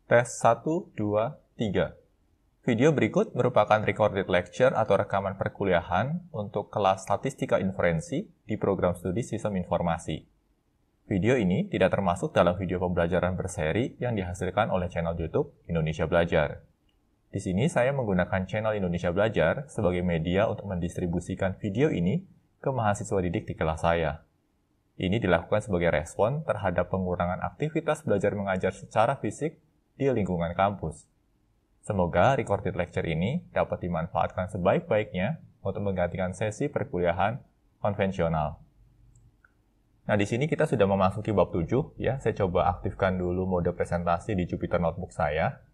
Tes 1, 2, 3. Video berikut merupakan recorded lecture atau rekaman perkuliahan untuk kelas Statistika Inferensi di program studi Sistem Informasi. Video ini tidak termasuk dalam video pembelajaran berseri yang dihasilkan oleh channel YouTube Indonesia Belajar. Di sini saya menggunakan channel Indonesia Belajar sebagai media untuk mendistribusikan video ini ke mahasiswa didik di kelas saya. Ini dilakukan sebagai respon terhadap pengurangan aktivitas belajar mengajar secara fisik di lingkungan kampus. Semoga recorded lecture ini dapat dimanfaatkan sebaik-baiknya untuk menggantikan sesi perkuliahan konvensional. Nah, di sini kita sudah memasuki bab 7 ya. Saya coba aktifkan dulu mode presentasi di Jupyter Notebook saya.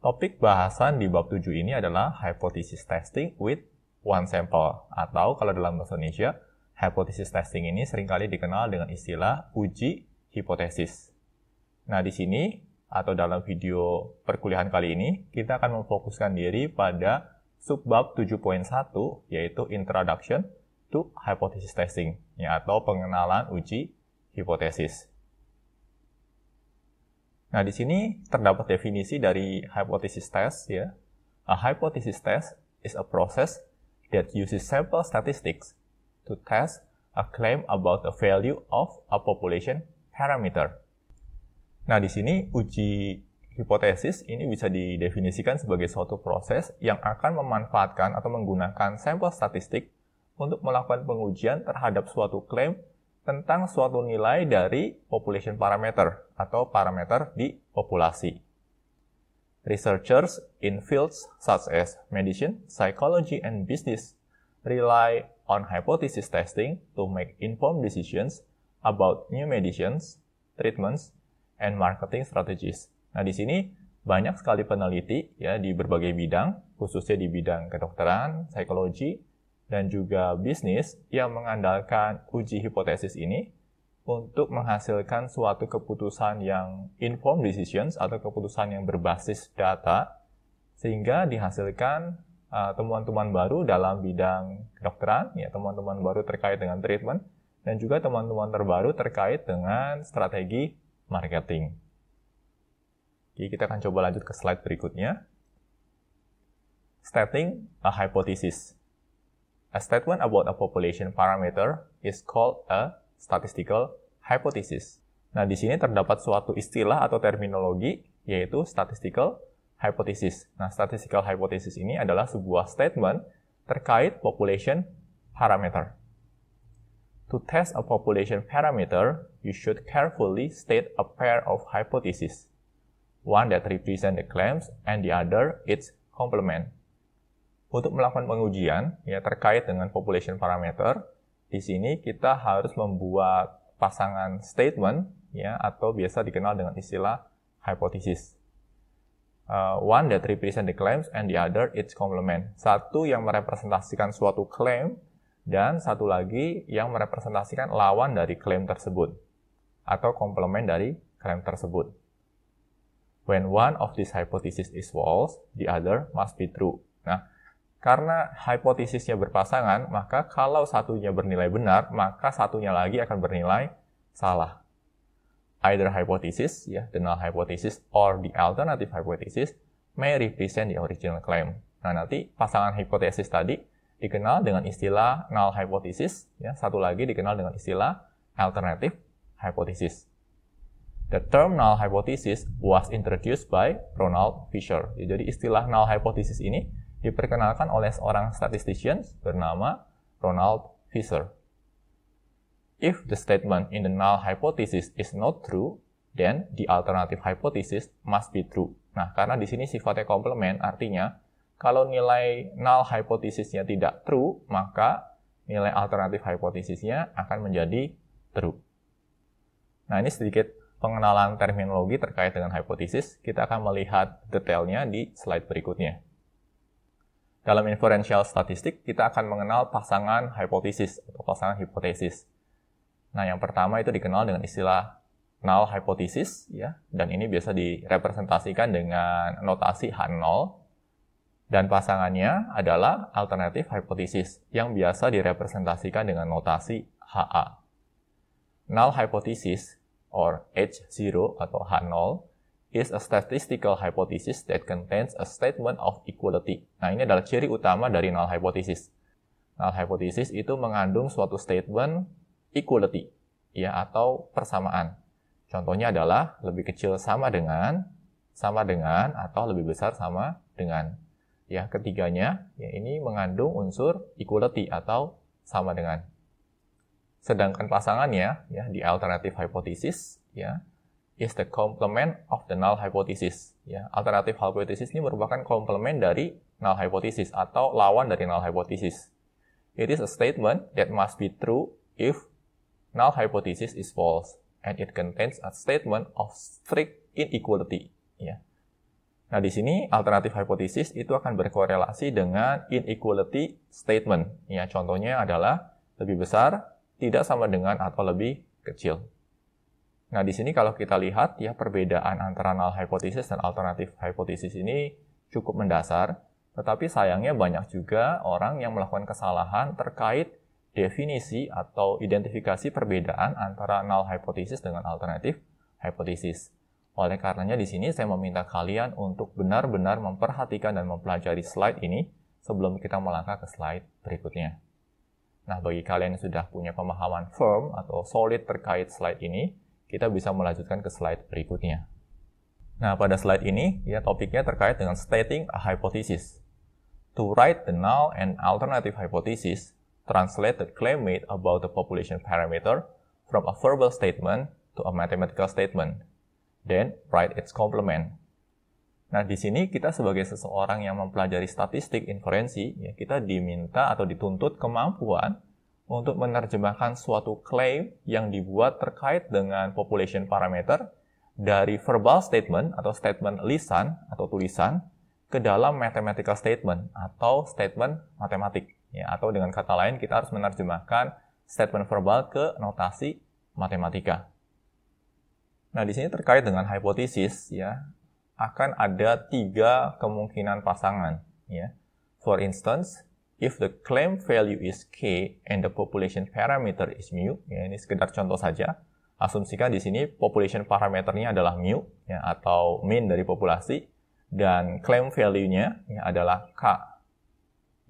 Topik bahasan di bab 7 ini adalah hypothesis testing with one sample, atau kalau dalam bahasa Indonesia, hypothesis testing ini seringkali dikenal dengan istilah uji hipotesis. Nah, di sini atau dalam video perkuliahan kali ini, kita akan memfokuskan diri pada subbab 7.1, yaitu Introduction to Hypothesis Testing, ya, atau pengenalan uji hipotesis. Nah, di sini terdapat definisi dari hypothesis test, ya. A hypothesis test is a process that uses sample statistics to test a claim about the value of a population parameter. Nah, di sini uji hipotesis ini bisa didefinisikan sebagai suatu proses yang akan memanfaatkan atau menggunakan sampel statistik untuk melakukan pengujian terhadap suatu klaim tentang suatu nilai dari population parameter atau parameter di populasi. Researchers in fields such as medicine, psychology, and business rely on hypothesis testing to make informed decisions about new medicines, treatments, and marketing strategies. Nah, di sini banyak sekali peneliti ya di berbagai bidang, khususnya di bidang kedokteran, psikologi, dan juga bisnis yang mengandalkan uji hipotesis ini untuk menghasilkan suatu keputusan yang informed decisions atau keputusan yang berbasis data, sehingga dihasilkan temuan-temuan baru dalam bidang kedokteran, ya, temuan-temuan baru terkait dengan treatment, dan juga temuan-temuan terbaru terkait dengan strategi marketing. Oke, kita akan coba lanjut ke slide berikutnya. Stating a hypothesis. A statement about a population parameter is called a statistical hypothesis. Nah, di sini terdapat suatu istilah atau terminologi, yaitu statistical hypothesis. Nah, statistical hypothesis ini adalah sebuah statement terkait population parameter. To test a population parameter, you should carefully state a pair of hypotheses, one that represents the claims and the other its complement. Untuk melakukan pengujian ya terkait dengan population parameter, di sini kita harus membuat pasangan statement ya atau biasa dikenal dengan istilah hypothesis. One that represents the claims and the other its complement. Satu yang merepresentasikan suatu klaim dan satu lagi yang merepresentasikan lawan dari klaim tersebut atau komplement dari klaim tersebut. When one of these hypotheses is false, the other must be true. Nah, karena hipotesisnya berpasangan, maka kalau satunya bernilai benar, maka satunya lagi akan bernilai salah. Either hypothesis, ya, the null hypothesis, or the alternative hypothesis may represent the original claim. Nah, nanti pasangan hipotesis tadi dikenal dengan istilah null hypothesis, ya, satu lagi dikenal dengan istilah alternative hypothesis. The term null hypothesis was introduced by Ronald Fisher. Jadi istilah null hypothesis ini diperkenalkan oleh seorang statistician bernama Ronald Fisher. If the statement in the null hypothesis is not true, then the alternative hypothesis must be true. Nah, karena di sini sifatnya komplement, artinya kalau nilai null hypothesisnya tidak true, maka nilai alternatif hypothesisnya akan menjadi true. Nah, ini sedikit pengenalan terminologi terkait dengan hypothesis. Kita akan melihat detailnya di slide berikutnya. Dalam inferential statistik, kita akan mengenal pasangan hypothesis atau pasangan hipotesis. Nah, yang pertama itu dikenal dengan istilah null hypothesis, ya, dan ini biasa direpresentasikan dengan notasi H0. Dan pasangannya adalah alternative hypothesis yang biasa direpresentasikan dengan notasi HA. Null hypothesis or H0 atau H0 is a statistical hypothesis that contains a statement of equality. Nah, ini adalah ciri utama dari null hypothesis. Null hypothesis itu mengandung suatu statement equality, ya, atau persamaan. Contohnya adalah lebih kecil sama dengan, atau lebih besar sama dengan. Ya, ketiganya, ya, ini mengandung unsur equality atau sama dengan. Sedangkan pasangannya, ya, di alternative hypothesis, ya, is the complement of the null hypothesis. Ya, alternative hypothesis ini merupakan komplement dari null hypothesis atau lawan dari null hypothesis. It is a statement that must be true if null hypothesis is false, and it contains a statement of strict inequality. Ya. Nah, di sini alternative hypothesis itu akan berkorelasi dengan inequality statement. Ya, contohnya adalah lebih besar, tidak sama dengan, atau lebih kecil. Nah, di sini kalau kita lihat, ya, perbedaan antara null hypothesis dan alternative hypothesis ini cukup mendasar, tetapi sayangnya banyak juga orang yang melakukan kesalahan terkait definisi atau identifikasi perbedaan antara null hypothesis dengan alternative hypothesis. Oleh karenanya di sini saya meminta kalian untuk benar-benar memperhatikan dan mempelajari slide ini sebelum kita melangkah ke slide berikutnya. Nah, bagi kalian yang sudah punya pemahaman firm atau solid terkait slide ini, kita bisa melanjutkan ke slide berikutnya. Nah, pada slide ini, ya, topiknya terkait dengan stating a hypothesis. To write the null and alternative hypothesis, translate the claim made about the population parameter from a verbal statement to a mathematical statement. Then, write its complement. Nah, di sini kita sebagai seseorang yang mempelajari statistik inferensi, ya, kita diminta atau dituntut kemampuan untuk menerjemahkan suatu klaim yang dibuat terkait dengan population parameter dari verbal statement atau statement lisan atau tulisan ke dalam mathematical statement atau statement matematik. Ya, atau dengan kata lain, kita harus menerjemahkan statement verbal ke notasi matematika. Nah, di sini terkait dengan hipotesis, ya, akan ada 3 kemungkinan pasangan. Ya. For instance, if the claim value is K and the population parameter is mu, ya, ini sekedar contoh saja. Asumsikan di sini population parameternya adalah mu, ya, atau mean dari populasi, dan claim value-nya, ya, adalah K.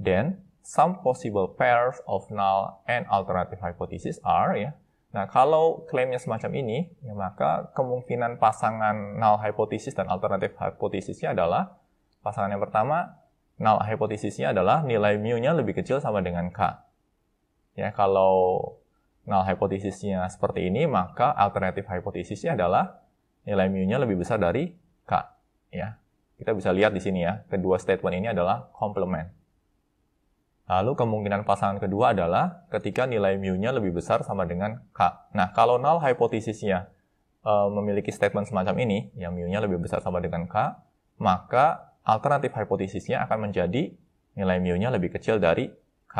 Then, some possible pairs of null and alternative hypothesis are, ya. Nah, kalau klaimnya semacam ini, ya, maka kemungkinan pasangan null hypothesis dan alternative hypothesisnya adalah pasangan yang pertama, null hypothesisnya adalah nilai mu-nya lebih kecil sama dengan K. Ya, kalau null hypothesisnya seperti ini, maka alternative hypothesisnya adalah nilai mu-nya lebih besar dari K. Ya, kita bisa lihat di sini, ya, kedua statement ini adalah complement. Lalu kemungkinan pasangan kedua adalah ketika nilai mu-nya lebih besar sama dengan K. Nah, kalau null hypothesisnya memiliki statement semacam ini, yang mu-nya lebih besar sama dengan K, maka alternatif hipotesisnya akan menjadi nilai mu-nya lebih kecil dari K.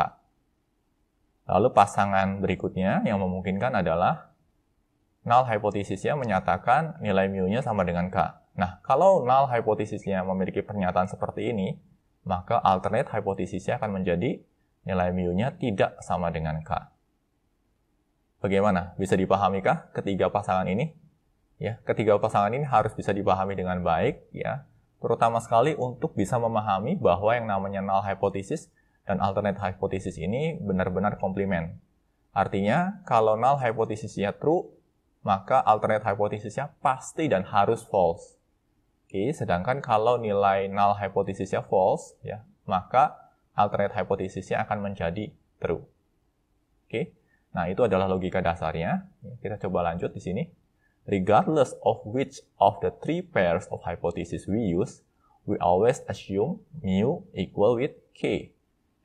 Lalu pasangan berikutnya yang memungkinkan adalah null hipotesisnya menyatakan nilai mu-nya sama dengan K. Nah, kalau null hipotesisnya memiliki pernyataan seperti ini, maka alternate hipotesisnya akan menjadi nilai mu-nya tidak sama dengan K. Bagaimana? Bisa dipahamikah ketiga pasangan ini? Ya, ketiga pasangan ini harus bisa dipahami dengan baik, ya. Terutama sekali untuk bisa memahami bahwa yang namanya null hypothesis dan alternate hypothesis ini benar-benar komplement. Artinya, kalau null hypothesisnya true, maka alternate hypothesisnya pasti dan harus false. Oke, sedangkan kalau nilai null hypothesisnya false, ya, maka alternate hypothesisnya akan menjadi true. Oke, nah itu adalah logika dasarnya. Kita coba lanjut di sini. Regardless of which of the 3 pairs of hypotheses we use, we always assume mu equal with K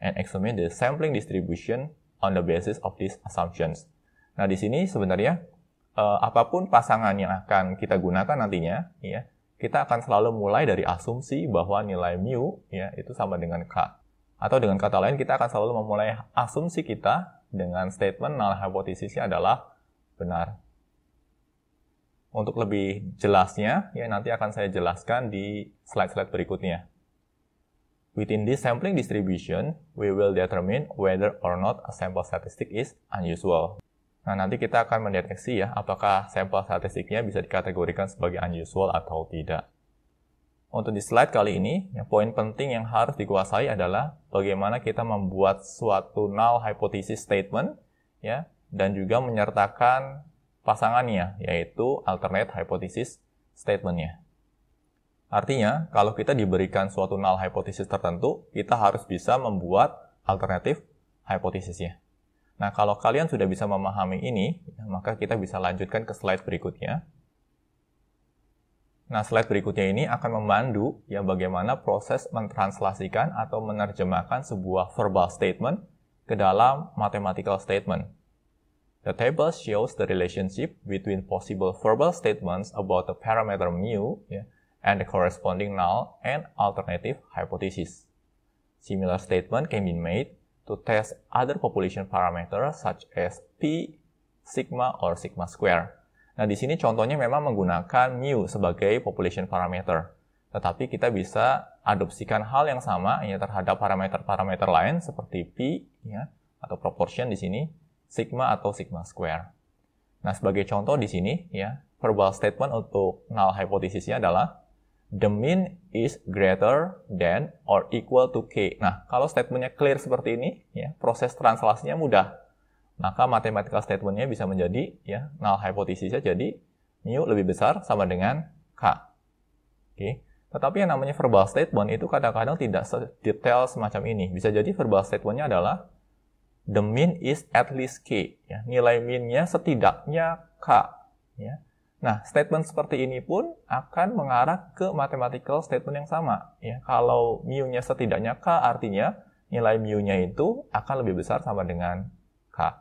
and examine the sampling distribution on the basis of these assumptions. Nah, di sini sebenarnya apapun pasangan yang akan kita gunakan nantinya, ya, kita akan selalu mulai dari asumsi bahwa nilai mu, ya, itu sama dengan K. Atau dengan kata lain, kita akan selalu memulai asumsi kita dengan statement null hypothesisnya adalah benar. Untuk lebih jelasnya, ya, nanti akan saya jelaskan di slide-slide berikutnya. Within this sampling distribution, we will determine whether or not a sample statistic is unusual. Nah, nanti kita akan mendeteksi ya, apakah sampel statistiknya bisa dikategorikan sebagai unusual atau tidak. Untuk di slide kali ini, ya, poin penting yang harus dikuasai adalah bagaimana kita membuat suatu null hypothesis statement, ya, dan juga menyertakan pasangannya, yaitu alternate hypothesis statement-nya. Artinya, kalau kita diberikan suatu null hypothesis tertentu, kita harus bisa membuat alternatif hypothesisnya. Nah, kalau kalian sudah bisa memahami ini, maka kita bisa lanjutkan ke slide berikutnya. Nah, slide berikutnya ini akan memandu ya bagaimana proses mentranslasikan atau menerjemahkan sebuah verbal statement ke dalam mathematical statement. The table shows the relationship between possible verbal statements about the parameter mu and the corresponding null and alternative hypothesis. Similar statement can be made to test other population parameters such as P, sigma, or sigma square. Nah, di sini contohnya memang menggunakan mu sebagai population parameter. Tetapi kita bisa adopsikan hal yang sama ya terhadap parameter-parameter lain seperti P ya, atau proportion di sini, sigma atau sigma square. Nah, sebagai contoh di sini ya, verbal statement untuk null hypothesisnya adalah the mean is greater than or equal to K. Nah, kalau statementnya clear seperti ini, ya, proses translasinya mudah. Maka mathematical statementnya bisa menjadi, ya, null hypothesisnya jadi mu lebih besar sama dengan K. Oke. Tetapi yang namanya verbal statement itu kadang-kadang tidak sedetail semacam ini. Bisa jadi verbal statementnya adalah the mean is at least K. Ya, nilai mean-nya setidaknya K. Ya. Nah, statement seperti ini pun akan mengarah ke mathematical statement yang sama. Ya, kalau mu-nya setidaknya K, artinya nilai mu-nya itu akan lebih besar sama dengan K.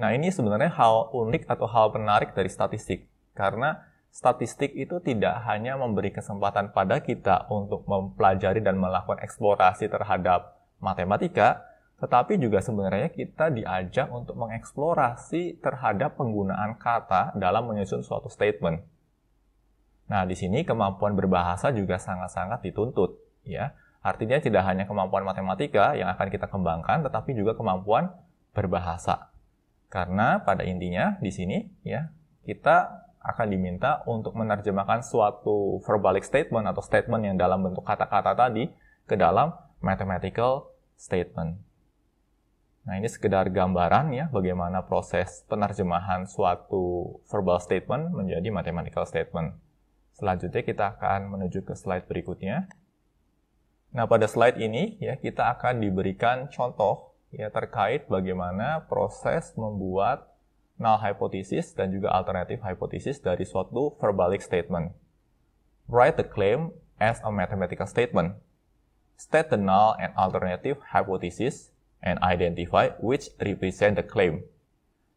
Nah, ini sebenarnya hal unik atau hal menarik dari statistik. Karena statistik itu tidak hanya memberi kesempatan pada kita untuk mempelajari dan melakukan eksplorasi terhadap matematika, tetapi juga sebenarnya kita diajak untuk mengeksplorasi terhadap penggunaan kata dalam menyusun suatu statement. Nah, di sini kemampuan berbahasa juga sangat-sangat dituntut, ya. Artinya tidak hanya kemampuan matematika yang akan kita kembangkan, tetapi juga kemampuan berbahasa. Karena pada intinya di sini, ya, kita akan diminta untuk menerjemahkan suatu verbalic statement atau statement yang dalam bentuk kata-kata tadi ke dalam mathematical statement. Nah, ini sekedar gambaran ya bagaimana proses penerjemahan suatu verbal statement menjadi mathematical statement. Selanjutnya kita akan menuju ke slide berikutnya. Nah, pada slide ini ya kita akan diberikan contoh ya terkait bagaimana proses membuat null hypothesis dan juga alternative hypothesis dari suatu verbalic statement. Write the claim as a mathematical statement. State the null and alternative hypothesis and identify which represent the claim.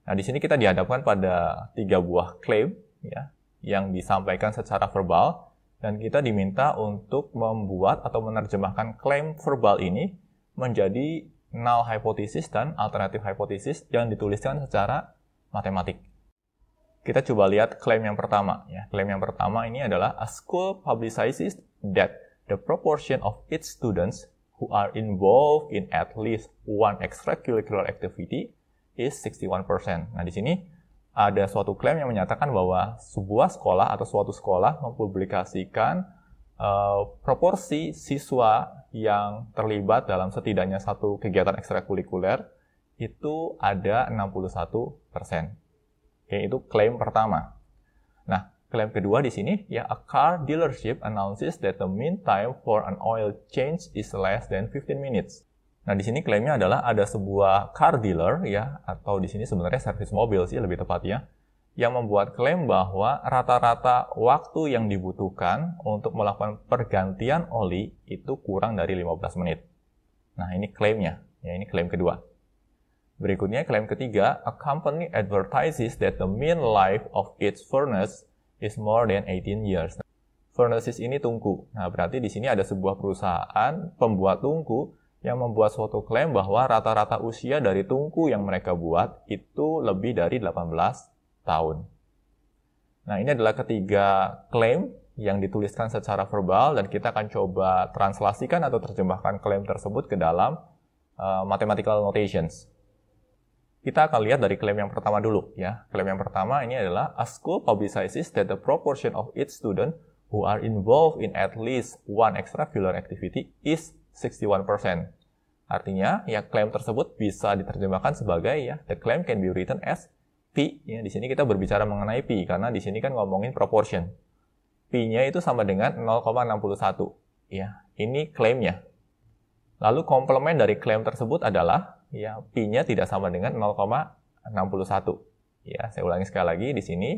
Nah, di sini kita dihadapkan pada 3 buah claim ya, yang disampaikan secara verbal dan kita diminta untuk membuat atau menerjemahkan claim verbal ini menjadi null hypothesis dan alternative hypothesis yang dituliskan secara matematik. Kita coba lihat claim yang pertama ya. Claim yang pertama ini adalah a school publicizes that the proportion of its students who are involved in at least one extracurricular activity is 61%. Nah, di sini ada suatu klaim yang menyatakan bahwa sebuah sekolah atau suatu sekolah mempublikasikan proporsi siswa yang terlibat dalam setidaknya satu kegiatan ekstrakurikuler itu ada 61%. Oke, itu klaim pertama. Nah, klaim kedua di sini, ya, a car dealership announces that the mean time for an oil change is less than 15 minutes. Nah, di sini klaimnya adalah ada sebuah car dealer, ya, atau di sini sebenarnya servis mobil sih lebih tepatnya, yang membuat klaim bahwa rata-rata waktu yang dibutuhkan untuk melakukan pergantian oli itu kurang dari 15 menit. Nah, ini klaimnya, ya, ini klaim kedua. Berikutnya, klaim ketiga, a company advertises that the mean life of its furnace is more than 18 years. Furnaces ini tungku. Nah, berarti di sini ada sebuah perusahaan pembuat tungku yang membuat suatu klaim bahwa rata-rata usia dari tungku yang mereka buat itu lebih dari 18 tahun. Nah, ini adalah ketiga klaim yang dituliskan secara verbal dan kita akan coba translasikan atau terjemahkan klaim tersebut ke dalam mathematical notations. Kita akan lihat dari klaim yang pertama dulu ya. Klaim yang pertama ini adalah a school publicizes that the proportion of its student who are involved in at least one extracurricular activity is 61%. Artinya, ya klaim tersebut bisa diterjemahkan sebagai ya the claim can be written as P. Ya, di sini kita berbicara mengenai P karena di sini kan ngomongin proportion. P-nya itu sama dengan 0,61. Ya, ini klaimnya. Lalu komplement dari klaim tersebut adalah ya P-nya tidak sama dengan 0,61. Ya, saya ulangi sekali lagi di sini.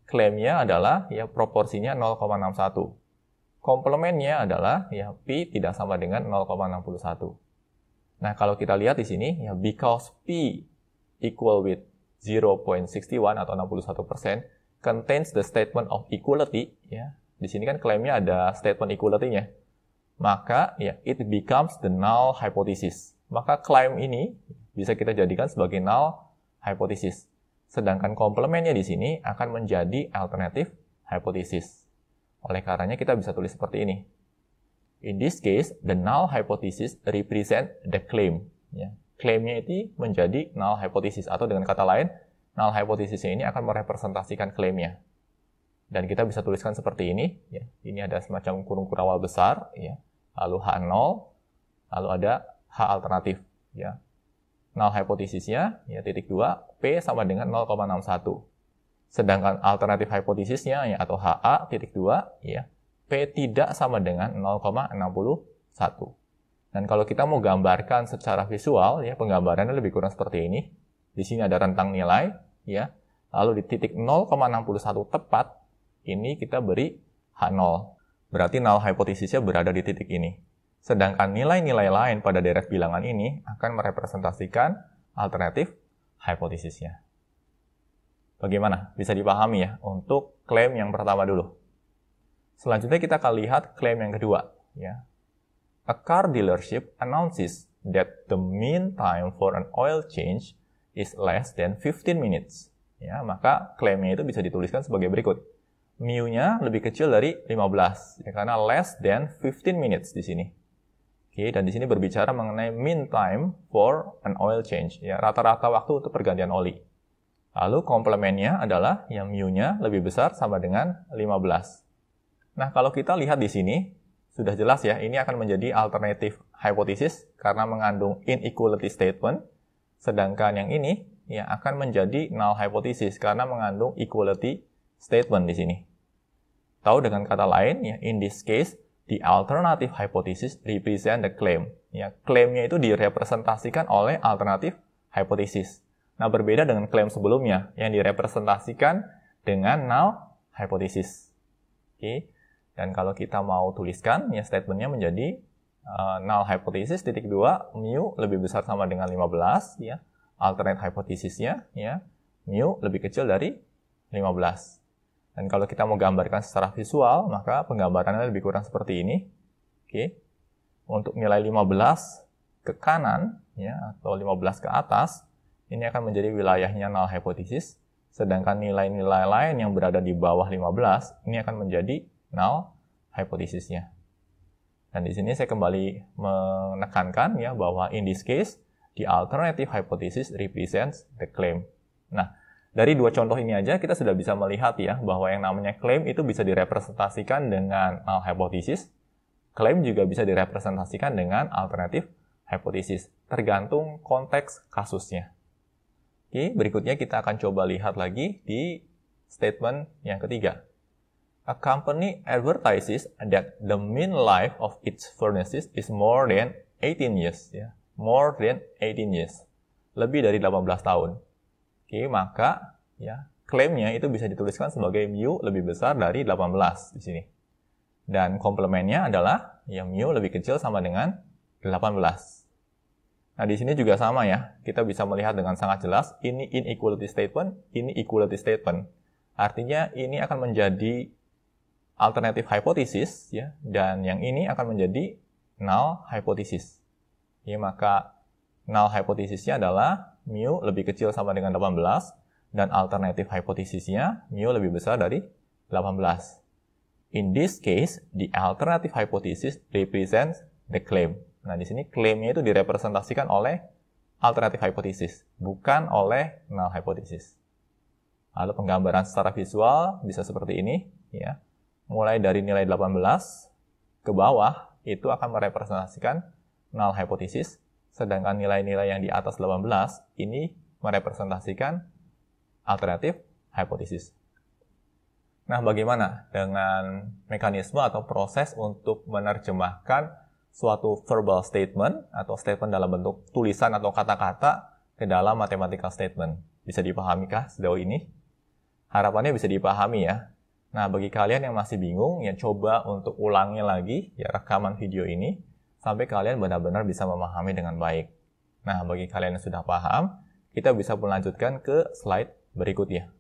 Klaimnya adalah ya proporsinya 0,61. Komplementnya adalah ya P tidak sama dengan 0,61. Nah, kalau kita lihat di sini ya because P equal with 0.61 atau 61% contains the statement of equality ya. Di sini kan klaimnya ada statement equality-nya. Maka ya it becomes the null hypothesis. Maka klaim ini bisa kita jadikan sebagai null hypothesis. Sedangkan komplementnya di sini akan menjadi alternative hypothesis. Oleh karenanya kita bisa tulis seperti ini. In this case, the null hypothesis represent the claim. Ya. Klaimnya itu menjadi null hypothesis atau dengan kata lain, null hypothesisnya ini akan merepresentasikan klaimnya. Dan kita bisa tuliskan seperti ini. Ya. Ini ada semacam kurung kurawal besar, ya. Lalu H0, lalu ada H alternatif. Ya. Null hypothesisnya, ya, titik 2, P sama dengan 0,61. Sedangkan alternatif hypothesisnya, ya, atau HA, titik 2, ya, P tidak sama dengan 0,61. Dan kalau kita mau gambarkan secara visual, ya, penggambarannya lebih kurang seperti ini. Di sini ada rentang nilai, ya. Lalu di titik 0,61 tepat, ini kita beri H0. Berarti null hypothesisnya berada di titik ini. Sedangkan nilai-nilai lain pada deret bilangan ini akan merepresentasikan alternatif hypothesisnya. Bagaimana? Bisa dipahami ya untuk klaim yang pertama dulu. Selanjutnya kita akan lihat klaim yang kedua. Ya. A car dealership announces that the mean time for an oil change is less than 15 minutes. Ya, maka klaimnya itu bisa dituliskan sebagai berikut. Mu-nya lebih kecil dari 15, ya, karena less than 15 minutes di sini. Oke, dan di sini berbicara mengenai mean time for an oil change, ya, rata-rata waktu untuk pergantian oli. Lalu komplementnya adalah yang mu-nya lebih besar sama dengan 15. Nah, kalau kita lihat di sini, sudah jelas ya, ini akan menjadi alternative hypothesis karena mengandung inequality statement, sedangkan yang ini ya akan menjadi null hypothesis karena mengandung equality statement di sini. Tahu dengan kata lain, ya, in this case, the alternative hypothesis represent the claim. Ya, klaimnya itu direpresentasikan oleh alternative hypothesis. Nah, berbeda dengan klaim sebelumnya yang direpresentasikan dengan null hypothesis. Oke. Dan kalau kita mau tuliskan, ya statementnya menjadi null hypothesis titik 2, mu lebih besar sama dengan 15, ya. Alternate hypothesisnya, ya, mu lebih kecil dari 15. Dan kalau kita mau gambarkan secara visual, maka penggambarannya lebih kurang seperti ini. Oke. Untuk nilai 15 ke kanan, ya, atau 15 ke atas, ini akan menjadi wilayahnya null hypothesis. Sedangkan nilai-nilai lain yang berada di bawah 15, ini akan menjadi null hypothesisnya. Dan di sini saya kembali menekankan ya bahwa in this case, the alternative hypothesis represents the claim. Nah, dari dua contoh ini aja kita sudah bisa melihat ya bahwa yang namanya claim itu bisa direpresentasikan dengan null hypothesis. Claim juga bisa direpresentasikan dengan alternative hypothesis, tergantung konteks kasusnya. Oke, berikutnya kita akan coba lihat lagi di statement yang ketiga. A company advertises that the mean life of its furnaces is more than 18 years. Ya. More than 18 years. Lebih dari 18 tahun. Oke, maka ya klaimnya itu bisa dituliskan sebagai mu lebih besar dari 18 di sini. Dan komplementnya adalah ya mu lebih kecil sama dengan 18. Nah, di sini juga sama ya. Kita bisa melihat dengan sangat jelas ini inequality statement, ini equality statement. Artinya ini akan menjadi alternative hypothesis ya, dan yang ini akan menjadi null hypothesis. Ya, maka null hypothesisnya adalah mu lebih kecil sama dengan 18 dan alternative hypothesisnya mu lebih besar dari 18. In this case, the alternative hypothesis represents the claim. Nah, di sini klaimnya itu direpresentasikan oleh alternative hypothesis, bukan oleh null hypothesis. Lalu penggambaran secara visual bisa seperti ini, ya. Mulai dari nilai 18 ke bawah itu akan merepresentasikan null hypothesis, sedangkan nilai-nilai yang di atas 18 ini merepresentasikan alternative hypothesis. Nah, bagaimana dengan mekanisme atau proses untuk menerjemahkan suatu verbal statement atau statement dalam bentuk tulisan atau kata-kata ke dalam mathematical statement? Bisa dipahamikah sejauh ini? Harapannya bisa dipahami ya. Nah, bagi kalian yang masih bingung, ya coba untuk ulangi lagi ya rekaman video ini sampai kalian benar-benar bisa memahami dengan baik. Nah, bagi kalian yang sudah paham, kita bisa melanjutkan ke slide berikutnya.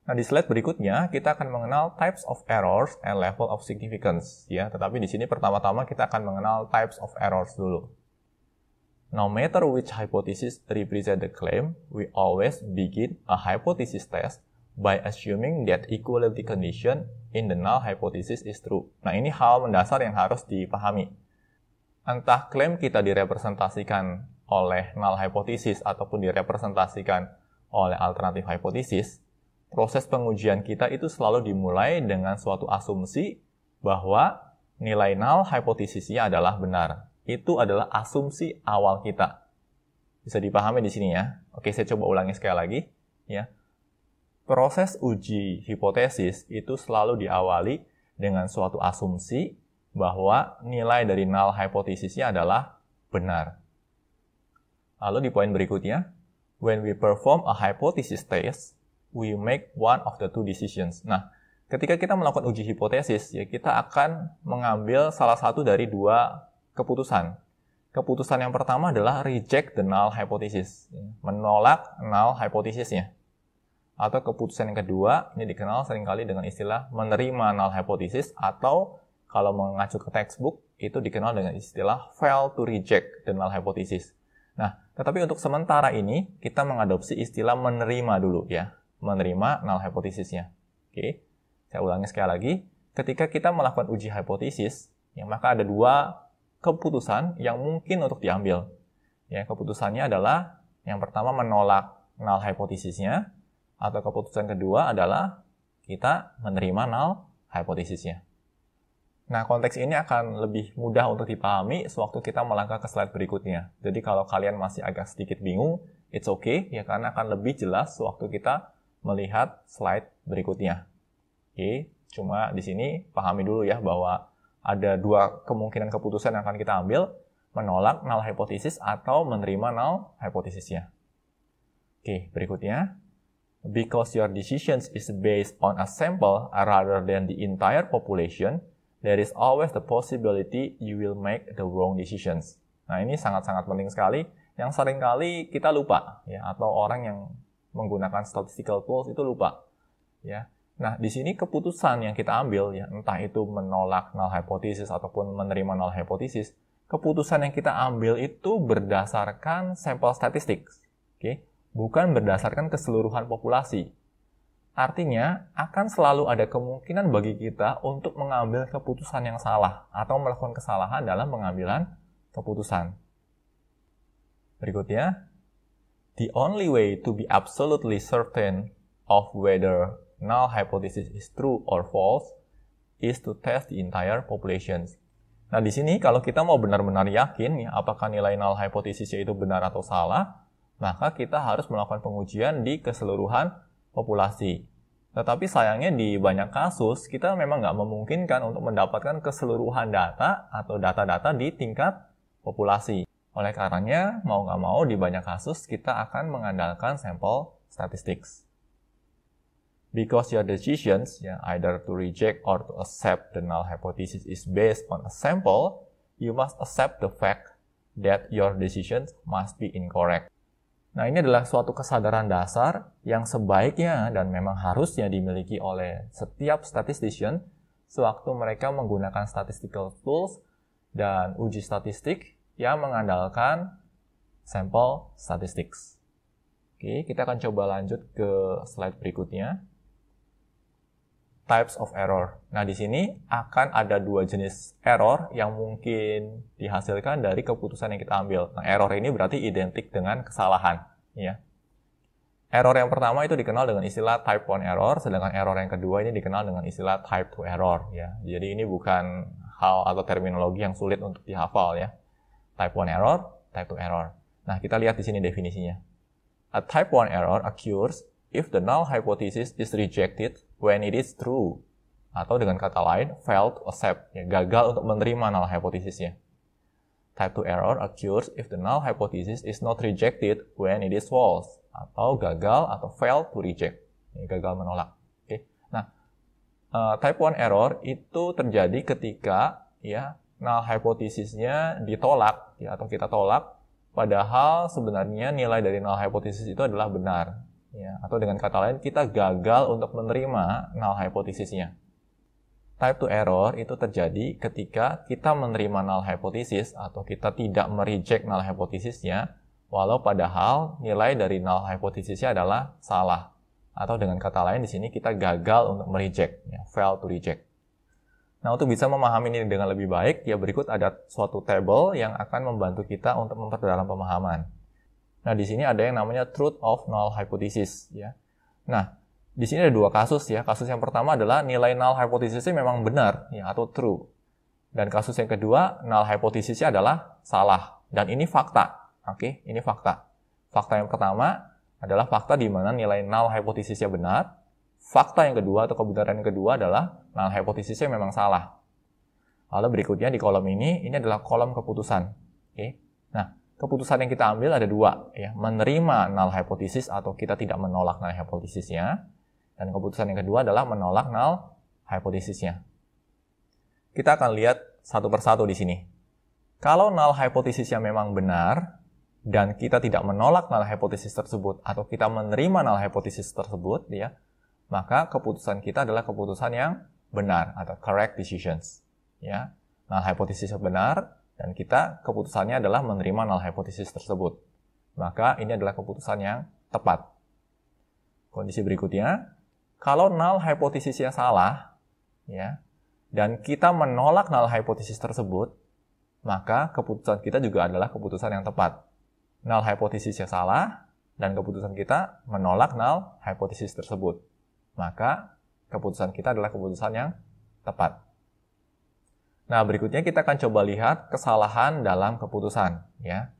Nah, di slide berikutnya kita akan mengenal types of errors and level of significance ya. Tetapi di sini pertama-tama kita akan mengenal types of errors dulu. No matter which hypothesis represent the claim, we always begin a hypothesis test by assuming that equality condition in the null hypothesis is true. Nah, ini hal mendasar yang harus dipahami. Entah klaim kita direpresentasikan oleh null hypothesis ataupun direpresentasikan oleh alternative hypothesis, proses pengujian kita itu selalu dimulai dengan suatu asumsi bahwa nilai null hypothesisnya adalah benar. Itu adalah asumsi awal kita. Bisa dipahami di sini ya. Oke, saya coba ulangi sekali lagi ya. Proses uji hipotesis itu selalu diawali dengan suatu asumsi bahwa nilai dari null hypothesisnya adalah benar. Lalu di poin berikutnya, when we perform a hypothesis test, we make one of the two decisions. Nah, ketika kita melakukan uji hipotesis, ya kita akan mengambil salah satu dari dua keputusan. Keputusan yang pertama adalah reject the null hypothesis, menolak null hypothesisnya. Atau keputusan yang kedua, ini dikenal seringkali dengan istilah menerima null hypothesis, atau kalau mengacu ke textbook, itu dikenal dengan istilah fail to reject the null hypothesis. Nah, tetapi untuk sementara ini, kita mengadopsi istilah menerima dulu ya, menerima null hypothesisnya. Oke, saya ulangi sekali lagi, ketika kita melakukan uji hipotesis, ya, maka ada dua keputusan yang mungkin untuk diambil. Ya, keputusannya adalah yang pertama menolak null hypothesisnya, atau keputusan kedua adalah kita menerima null hypothesisnya. Nah, konteks ini akan lebih mudah untuk dipahami sewaktu kita melangkah ke slide berikutnya. Jadi kalau kalian masih agak sedikit bingung, it's okay, ya karena akan lebih jelas sewaktu kita melihat slide berikutnya. Oke, cuma di sini pahami dulu ya bahwa ada dua kemungkinan keputusan yang akan kita ambil, menolak null hypothesis atau menerima null hypothesisnya. Oke, berikutnya. Because your decisions is based on a sample rather than the entire population, there is always the possibility you will make the wrong decisions. Nah, ini sangat-sangat penting sekali, yang seringkali kita lupa, ya, atau orang yang menggunakan statistical tools itu lupa, ya. Nah, di sini keputusan yang kita ambil, ya, entah itu menolak null hypothesis ataupun menerima null hypothesis, keputusan yang kita ambil itu berdasarkan sampel statistik, oke? Bukan berdasarkan keseluruhan populasi. Artinya, akan selalu ada kemungkinan bagi kita untuk mengambil keputusan yang salah atau melakukan kesalahan dalam pengambilan keputusan. Berikutnya, the only way to be absolutely certain of whether null hypothesis is true or false is to test the entire population. Nah, di sini kalau kita mau benar-benar yakin ya, apakah nilai null hypothesisnya itu benar atau salah, maka kita harus melakukan pengujian di keseluruhan populasi. Tetapi sayangnya di banyak kasus, kita memang nggak memungkinkan untuk mendapatkan keseluruhan data atau data-data di tingkat populasi. Oleh karenanya, mau nggak mau di banyak kasus kita akan mengandalkan sampel statistics. Because your decisions, either to reject or to accept the null hypothesis is based on a sample, you must accept the fact that your decisions must be incorrect. Nah, ini adalah suatu kesadaran dasar yang sebaiknya dan memang harusnya dimiliki oleh setiap statistician sewaktu mereka menggunakan statistical tools dan uji statistik yang mengandalkan sampel statistics. Oke, kita akan coba lanjut ke slide berikutnya. types of error. Nah, di sini akan ada dua jenis error yang mungkin dihasilkan dari keputusan yang kita ambil. Nah, error ini berarti identik dengan kesalahan, ya. Error yang pertama itu dikenal dengan istilah type 1 error, sedangkan error yang kedua ini dikenal dengan istilah type 2 error, ya. Jadi ini bukan hal atau terminologi yang sulit untuk dihafal, ya. Type 1 error, type 2 error. Nah, kita lihat di sini definisinya. A type 1 error occurs if the null hypothesis is rejected when it is true. Atau dengan kata lain, failed to accept, ya, gagal untuk menerima null hypothesisnya. Type 2 error occurs if the null hypothesis is not rejected when it is false. Atau gagal atau failed to reject, ya, gagal menolak. Oke. Nah, type 1 error itu terjadi ketika ya null hypothesisnya ditolak, ya, atau kita tolak, padahal sebenarnya nilai dari null hypothesis itu adalah benar. Ya, atau dengan kata lain, kita gagal untuk menerima null hypothesisnya. Type 2 error itu terjadi ketika kita menerima null hypothesis atau kita tidak mereject null hypothesisnya, walau padahal nilai dari null hypothesisnya adalah salah. Atau dengan kata lain, di sini kita gagal untuk mereject, ya, fail to reject. Nah, untuk bisa memahami ini dengan lebih baik, ya berikut ada suatu table yang akan membantu kita untuk memperdalam pemahaman. Nah, di sini ada yang namanya truth of null hypothesis, ya. Nah, di sini ada dua kasus, ya. Kasus yang pertama adalah nilai null hypothesisnya memang benar, ya, atau true. Dan kasus yang kedua, null hypothesisnya adalah salah. Dan ini fakta, oke? Ini fakta. Fakta yang pertama adalah fakta di mana nilai null hypothesisnya benar. Fakta yang kedua atau kebenaran yang kedua adalah null hypothesisnya memang salah. Lalu berikutnya di kolom ini adalah kolom keputusan, oke? Nah, keputusan yang kita ambil ada dua, ya, menerima null hypothesis atau kita tidak menolak null hypothesisnya, dan keputusan yang kedua adalah menolak null hypothesisnya. Kita akan lihat satu persatu di sini. Kalau null hypothesisnya memang benar dan kita tidak menolak null hypothesis tersebut atau kita menerima null hypothesis tersebut, ya, maka keputusan kita adalah keputusan yang benar atau correct decisions, ya. Null hypothesis benar dan kita keputusannya adalah menerima null hypothesis tersebut. Maka ini adalah keputusan yang tepat. Kondisi berikutnya, kalau null hypothesisnya salah, ya, dan kita menolak null hypothesis tersebut, maka keputusan kita juga adalah keputusan yang tepat. Null hypothesisnya salah, dan keputusan kita menolak null hypothesis tersebut. Maka keputusan kita adalah keputusan yang tepat. Nah, berikutnya kita akan coba lihat kesalahan dalam keputusan, ya.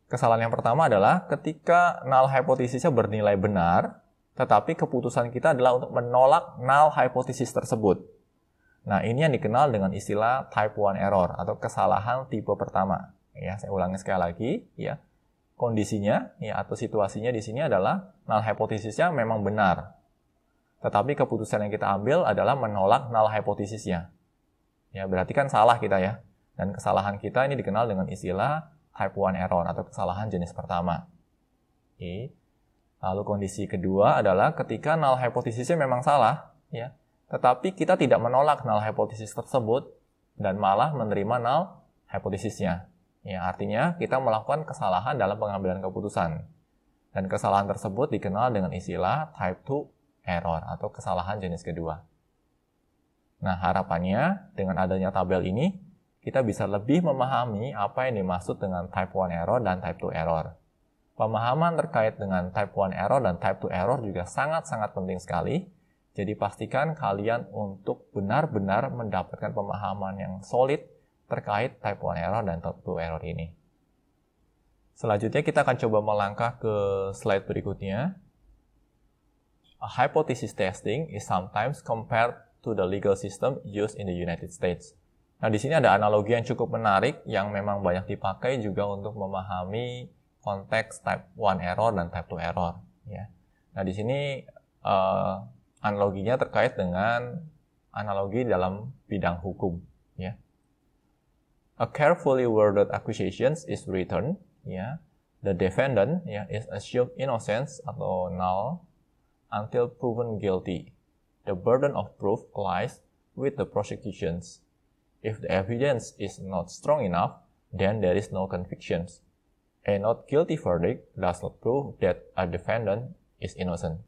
Kesalahan yang pertama adalah ketika null hypothesisnya bernilai benar, tetapi keputusan kita adalah untuk menolak null hypothesis tersebut. Nah, ini yang dikenal dengan istilah type 1 error atau kesalahan tipe pertama. Ya, saya ulangi sekali lagi, ya. Kondisinya, ya, atau situasinya di sini adalah null hypothesisnya memang benar, tetapi keputusan yang kita ambil adalah menolak null hypothesisnya. Ya, berarti kan salah kita, ya. Dan kesalahan kita ini dikenal dengan istilah type 1 error atau kesalahan jenis pertama. Oke. Lalu kondisi kedua adalah ketika null hypothesisnya memang salah, ya. Tetapi kita tidak menolak null hypothesis tersebut dan malah menerima null hypothesisnya. Ya, artinya kita melakukan kesalahan dalam pengambilan keputusan. Dan kesalahan tersebut dikenal dengan istilah type 2 error atau kesalahan jenis kedua. Nah, harapannya dengan adanya tabel ini, kita bisa lebih memahami apa yang dimaksud dengan type 1 error dan type 2 error. Pemahaman terkait dengan type 1 error dan type 2 error juga sangat-sangat penting sekali. Jadi pastikan kalian untuk benar-benar mendapatkan pemahaman yang solid terkait type 1 error dan type 2 error ini. Selanjutnya kita akan coba melangkah ke slide berikutnya. A hypothesis testing is sometimes compared to the legal system used in the United States. Nah, di sini ada analogi yang cukup menarik yang memang banyak dipakai juga untuk memahami konteks type 1 error dan type 2 error, ya. Nah, di sini analoginya terkait dengan analogi dalam bidang hukum, ya. A carefully worded accusation is written, ya. The defendant, ya, is assumed innocence atau null until proven guilty. The burden of proof lies with the prosecutions. If the evidence is not strong enough, then there is no conviction. A not guilty verdict does not prove that a defendant is innocent.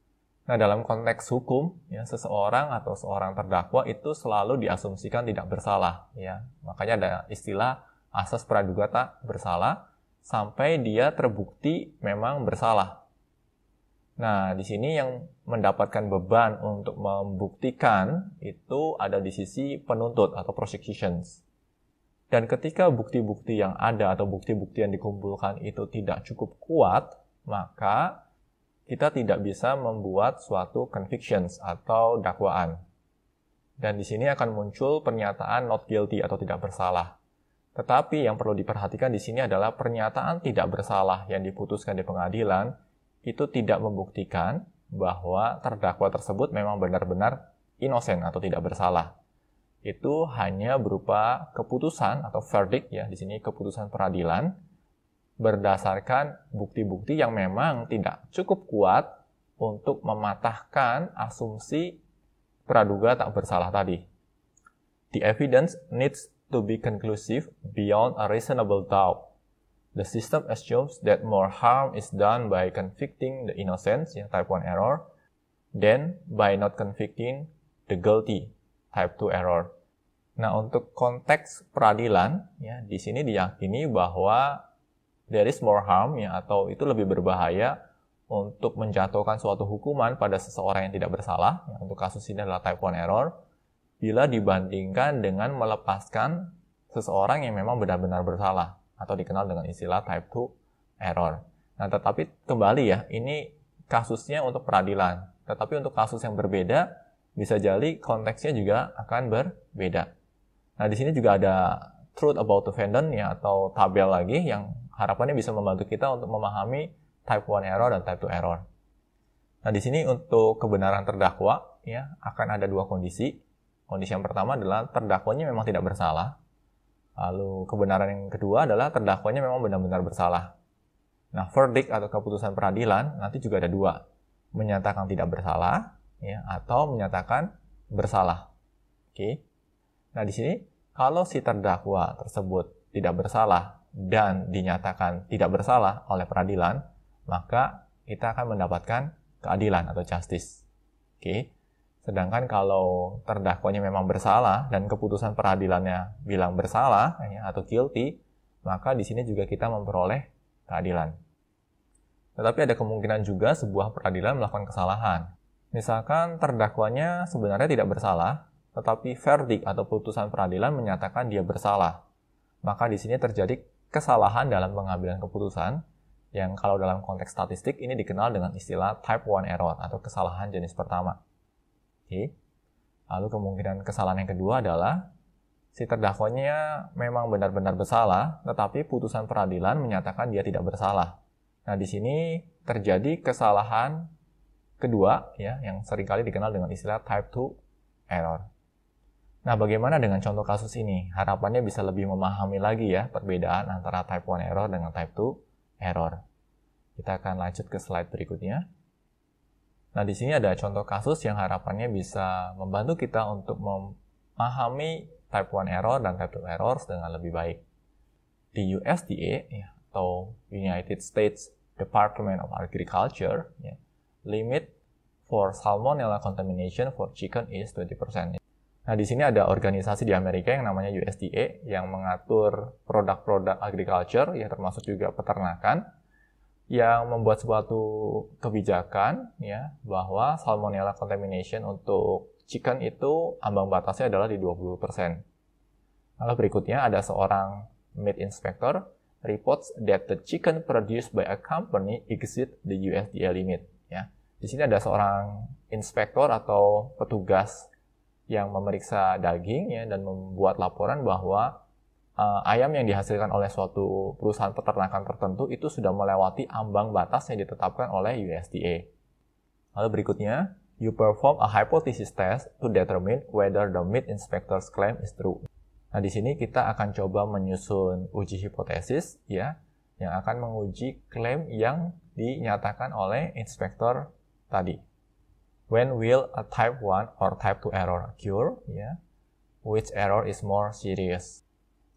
Nah, dalam konteks hukum, ya, seseorang atau seorang terdakwa itu selalu diasumsikan tidak bersalah. Ya. Makanya ada istilah asas praduga tak bersalah sampai dia terbukti memang bersalah. Nah, di sini yang mendapatkan beban untuk membuktikan itu ada di sisi penuntut atau prosecutions. Dan ketika bukti-bukti yang ada atau bukti-bukti yang dikumpulkan itu tidak cukup kuat, maka kita tidak bisa membuat suatu convictions atau dakwaan. Dan di sini akan muncul pernyataan not guilty atau tidak bersalah. Tetapi yang perlu diperhatikan di sini adalah pernyataan tidak bersalah yang diputuskan di pengadilan itu tidak membuktikan bahwa terdakwa tersebut memang benar-benar innocent atau tidak bersalah. Itu hanya berupa keputusan atau verdict, ya, di sini keputusan peradilan berdasarkan bukti-bukti yang memang tidak cukup kuat untuk mematahkan asumsi praduga tak bersalah tadi. The evidence needs to be conclusive beyond a reasonable doubt. The system assumes that more harm is done by convicting the innocent, ya, type 1 error, than by not convicting the guilty, type 2 error. Nah, untuk konteks peradilan, ya, di sini diyakini bahwa there is more harm, ya, atau itu lebih berbahaya untuk menjatuhkan suatu hukuman pada seseorang yang tidak bersalah, ya, untuk kasus ini adalah type 1 error, bila dibandingkan dengan melepaskan seseorang yang memang benar-benar bersalah, atau dikenal dengan istilah type 2 error. Nah, tetapi kembali, ya, ini kasusnya untuk peradilan. Tetapi untuk kasus yang berbeda, bisa jadi konteksnya juga akan berbeda. Nah, di sini juga ada truth about defendant, ya, atau tabel lagi yang harapannya bisa membantu kita untuk memahami type 1 error dan type 2 error. Nah, di sini untuk kebenaran terdakwa, ya, akan ada dua kondisi. Kondisi yang pertama adalah terdakwanya memang tidak bersalah. Lalu kebenaran yang kedua adalah terdakwanya memang benar-benar bersalah. Nah, verdict atau keputusan peradilan nanti juga ada dua. Menyatakan tidak bersalah, ya, atau menyatakan bersalah. Oke. Nah, di sini kalau si terdakwa tersebut tidak bersalah dan dinyatakan tidak bersalah oleh peradilan, maka kita akan mendapatkan keadilan atau justice. Oke. Sedangkan kalau terdakwanya memang bersalah dan keputusan peradilannya bilang bersalah, ya, atau guilty, maka di sini juga kita memperoleh keadilan. Tetapi ada kemungkinan juga sebuah peradilan melakukan kesalahan. Misalkan terdakwanya sebenarnya tidak bersalah, tetapi verdict atau putusan peradilan menyatakan dia bersalah. Maka di sini terjadi kesalahan dalam pengambilan keputusan yang kalau dalam konteks statistik ini dikenal dengan istilah type 1 error atau kesalahan jenis pertama. Oke. Lalu kemungkinan kesalahan yang kedua adalah si terdakwanya memang benar-benar bersalah, tetapi putusan peradilan menyatakan dia tidak bersalah. Nah, di sini terjadi kesalahan kedua, ya, yang seringkali dikenal dengan istilah type 2 error. Nah, bagaimana dengan contoh kasus ini? Harapannya bisa lebih memahami lagi, ya, perbedaan antara type 1 error dengan type 2 error. Kita akan lanjut ke slide berikutnya. Nah, di sini ada contoh kasus yang harapannya bisa membantu kita untuk memahami type 1 error dan type 2 errors dengan lebih baik. Di USDA, ya, atau United States Department of Agriculture, ya, limit for salmonella contamination for chicken is 20%. Nah, di sini ada organisasi di Amerika yang namanya USDA yang mengatur produk-produk agriculture, ya, termasuk juga peternakan, yang membuat suatu kebijakan, ya, bahwa salmonella contamination untuk chicken itu ambang batasnya adalah di 20%. Lalu berikutnya ada seorang meat inspector reports that the chicken produced by a company exceed the USDA limit, ya. Di sini ada seorang inspektor atau petugas yang memeriksa daging, ya, dan membuat laporan bahwa ayam yang dihasilkan oleh suatu perusahaan peternakan tertentu itu sudah melewati ambang batas yang ditetapkan oleh USDA. Lalu berikutnya, you perform a hypothesis test to determine whether the meat inspector's claim is true. Nah, di sini kita akan coba menyusun uji hipotesis, ya, yang akan menguji klaim yang dinyatakan oleh inspektor tadi. When will a type 1 or type 2 error occur? Ya. Which error is more serious?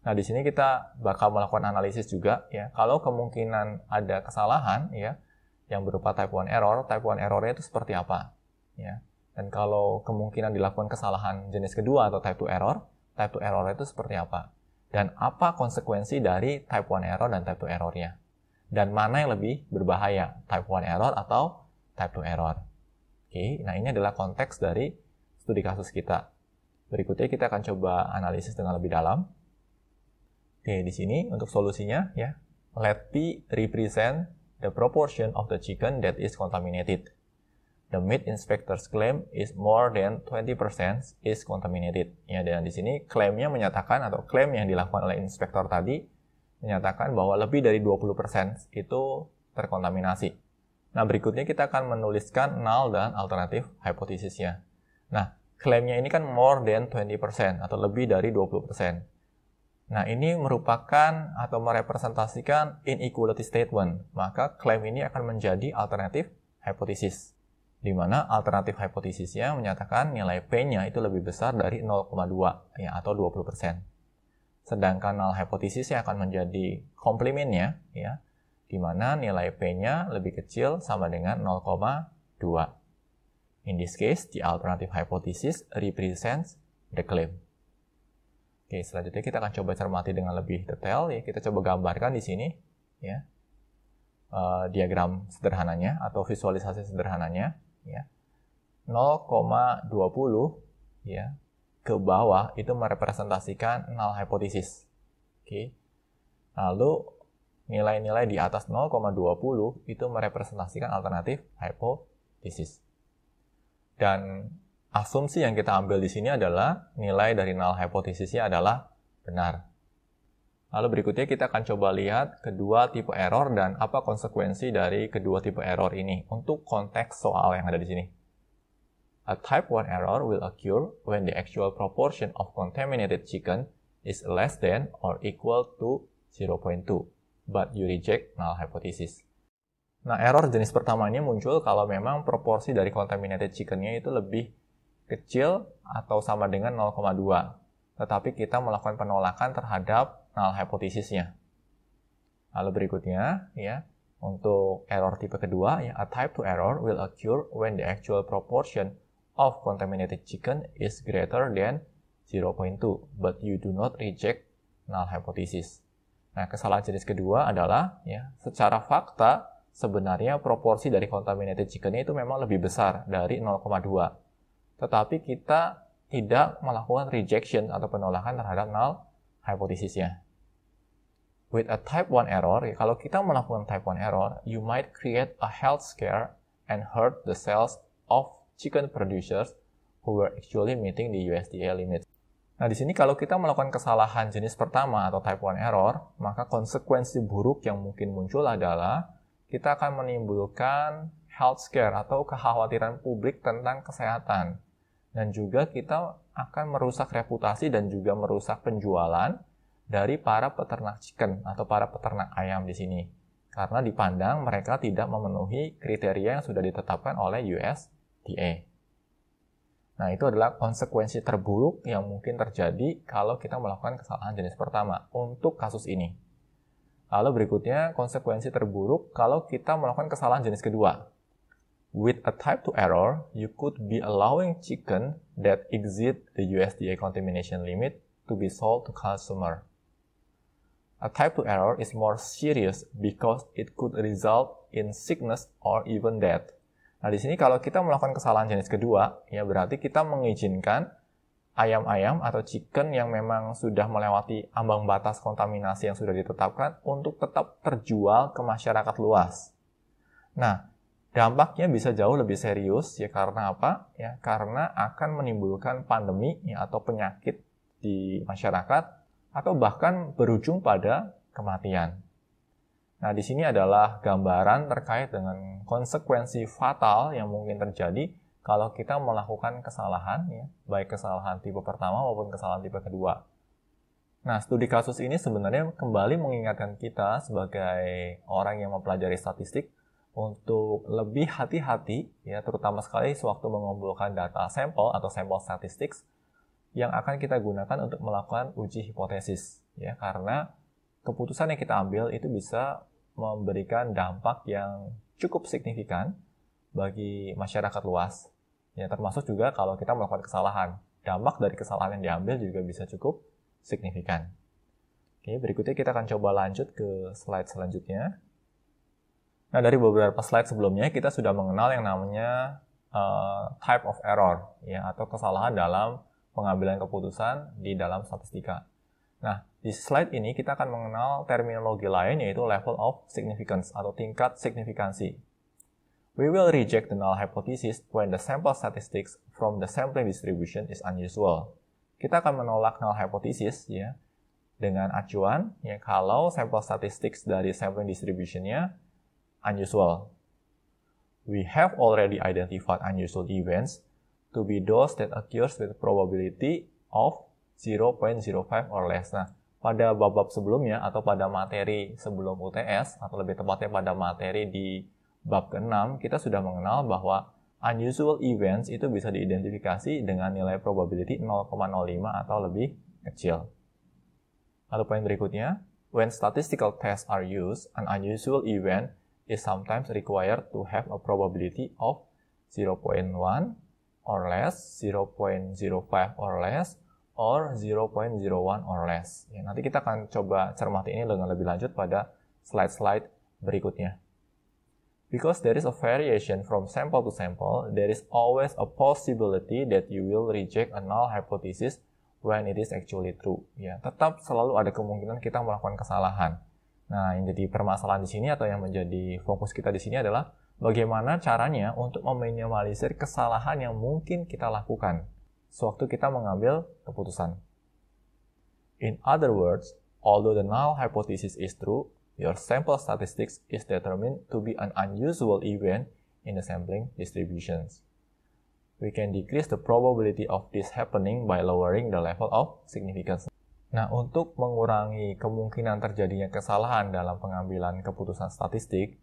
Nah, di sini kita bakal melakukan analisis juga, ya. Kalau kemungkinan ada kesalahan, ya, yang berupa type 1 error, type 1 errornya itu seperti apa? ya. Dan kalau kemungkinan dilakukan kesalahan jenis kedua atau type 2 error itu seperti apa? Dan apa konsekuensi dari type 1 error dan type 2 errornya? Dan mana yang lebih berbahaya, type 1 error atau type 2 error? Oke, nah ini adalah konteks dari studi kasus kita. Berikutnya kita akan coba analisis dengan lebih dalam. Oke, di sini untuk solusinya ya, let P represent the proportion of the chicken that is contaminated. The meat inspector's claim is more than 20% is contaminated. Ya, dan di sini klaimnya menyatakan atau klaim yang dilakukan oleh inspektor tadi menyatakan bahwa lebih dari 20% itu terkontaminasi. Nah, berikutnya kita akan menuliskan null dan alternatif hipotesisnya. Nah, klaimnya ini kan more than 20% atau lebih dari 20%. Nah, ini merupakan atau merepresentasikan inequality statement. Maka klaim ini akan menjadi alternatif hipotesis, di mana alternatif hipotesisnya menyatakan nilai P-nya itu lebih besar dari 0,2 ya, atau 20%. Sedangkan null hipotesisnya akan menjadi komplementnya ya, di mana nilai P-nya lebih kecil sama dengan 0,2. In this case, the alternative hypothesis represents the claim. Oke, selanjutnya kita akan coba cermati dengan lebih detail ya. Kita coba gambarkan di sini ya, diagram sederhananya atau visualisasi sederhananya ya. 0,20 ya ke bawah itu merepresentasikan null hypothesis. Oke. Lalu nilai-nilai di atas 0,20 itu merepresentasikan alternatif hypothesis. Dan asumsi yang kita ambil di sini adalah nilai dari null hypothesisnya adalah benar. Lalu berikutnya kita akan coba lihat kedua tipe error dan apa konsekuensi dari kedua tipe error ini untuk konteks soal yang ada di sini. A type 1 error will occur when the actual proportion of contaminated chicken is less than or equal to 0.2, but you reject null hypothesis. Nah, error jenis pertama ini muncul kalau memang proporsi dari contaminated chicken-nya itu lebih kecil atau sama dengan 0,2. Tetapi kita melakukan penolakan terhadap null hypothesisnya. Lalu berikutnya, ya, untuk error tipe kedua, ya, a type 2 error will occur when the actual proportion of contaminated chicken is greater than 0.2, but you do not reject null hypothesis. Nah, kesalahan jenis kedua adalah, ya, secara fakta, sebenarnya proporsi dari contaminated chicken-nya itu memang lebih besar dari 0,2. Tetapi kita tidak melakukan rejection atau penolakan terhadap null hypothesisnya. With a type 1 error, ya, kalau kita melakukan type 1 error, you might create a health scare and hurt the sales of chicken producers who were actually meeting the USDA limits. Nah, di sini kalau kita melakukan kesalahan jenis pertama atau type 1 error, maka konsekuensi buruk yang mungkin muncul adalah kita akan menimbulkan health scare atau kekhawatiran publik tentang kesehatan. Dan juga kita akan merusak reputasi dan juga merusak penjualan dari para peternak chicken atau para peternak ayam di sini. Karena dipandang mereka tidak memenuhi kriteria yang sudah ditetapkan oleh USDA. Nah, itu adalah konsekuensi terburuk yang mungkin terjadi kalau kita melakukan kesalahan jenis pertama untuk kasus ini. Lalu berikutnya, konsekuensi terburuk kalau kita melakukan kesalahan jenis kedua. With a type 2 error, you could be allowing chicken that exceed the USDA contamination limit to be sold to consumer. A type 2 error is more serious because it could result in sickness or even death. Nah, di sini kalau kita melakukan kesalahan jenis kedua, ya berarti kita mengizinkan ayam-ayam atau chicken yang memang sudah melewati ambang batas kontaminasi yang sudah ditetapkan untuk tetap terjual ke masyarakat luas. Nah, dampaknya bisa jauh lebih serius ya karena apa? Ya karena akan menimbulkan pandemi ya, atau penyakit di masyarakat atau bahkan berujung pada kematian. Nah, di sini adalah gambaran terkait dengan konsekuensi fatal yang mungkin terjadi kalau kita melakukan kesalahan ya, baik kesalahan tipe pertama maupun kesalahan tipe kedua. Nah, studi kasus ini sebenarnya kembali mengingatkan kita sebagai orang yang mempelajari statistik untuk lebih hati-hati, ya, terutama sekali sewaktu mengumpulkan data sampel atau sampel statistik yang akan kita gunakan untuk melakukan uji hipotesis, ya, karena keputusan yang kita ambil itu bisa memberikan dampak yang cukup signifikan bagi masyarakat luas, Ya, termasuk juga kalau kita melakukan kesalahan. Dampak dari kesalahan yang diambil juga bisa cukup signifikan. Oke, berikutnya kita akan coba lanjut ke slide selanjutnya. Nah, dari beberapa slide sebelumnya kita sudah mengenal yang namanya type of error, ya, atau kesalahan dalam pengambilan keputusan di dalam statistika. Nah, di slide ini kita akan mengenal terminologi lain yaitu level of significance atau tingkat signifikansi. We will reject the null hypothesis when the sample statistics from the sampling distribution is unusual. Kita akan menolak null hypothesis ya dengan acuan ya kalau sample statistics dari sampling distribution-nya unusual. We have already identified unusual events to be those that occurs with probability of 0.05 or less. Nah, pada bab-bab sebelumnya atau pada materi sebelum UTS atau lebih tepatnya pada materi di bab ke-6, kita sudah mengenal bahwa unusual events itu bisa diidentifikasi dengan nilai probability 0,05 atau lebih kecil. Lalu poin berikutnya, when statistical tests are used, an unusual event is sometimes required to have a probability of 0.1 or less, 0.05 or less, or 0.01 or less. Ya, nanti kita akan coba cermati ini dengan lebih lanjut pada slide-slide berikutnya. Because there is a variation from sample to sample, there is always a possibility that you will reject a null hypothesis when it is actually true. Ya, tetap selalu ada kemungkinan kita melakukan kesalahan. Nah, yang jadi permasalahan di sini atau yang menjadi fokus kita di sini adalah bagaimana caranya untuk meminimalisir kesalahan yang mungkin kita lakukan sewaktu kita mengambil keputusan. In other words, although the null hypothesis is true, your sample statistics is determined to be an unusual event in the sampling distributions. We can decrease the probability of this happening by lowering the level of significance. Nah, untuk mengurangi kemungkinan terjadinya kesalahan dalam pengambilan keputusan statistik,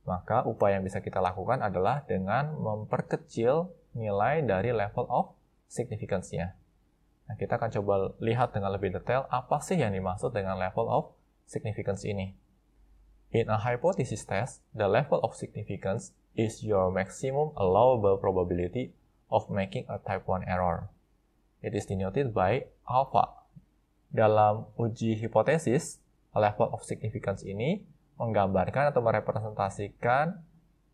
maka upaya yang bisa kita lakukan adalah dengan memperkecil nilai dari level of significance-nya. Nah, kita akan coba lihat dengan lebih detail apa sih yang dimaksud dengan level of significance ini. In a hypothesis test, the level of significance is your maximum allowable probability of making a type 1 error. It is denoted by alpha. Dalam uji hipotesis, level of significance ini menggambarkan atau merepresentasikan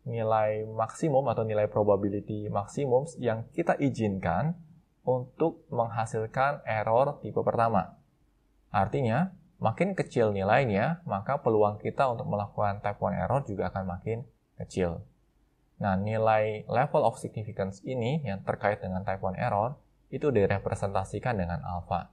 nilai maksimum atau nilai probability maksimum yang kita izinkan untuk menghasilkan error tipe pertama. Artinya, makin kecil nilainya, maka peluang kita untuk melakukan type 1 error juga akan makin kecil. Nah, nilai level of significance ini yang terkait dengan type 1 error itu direpresentasikan dengan alpha.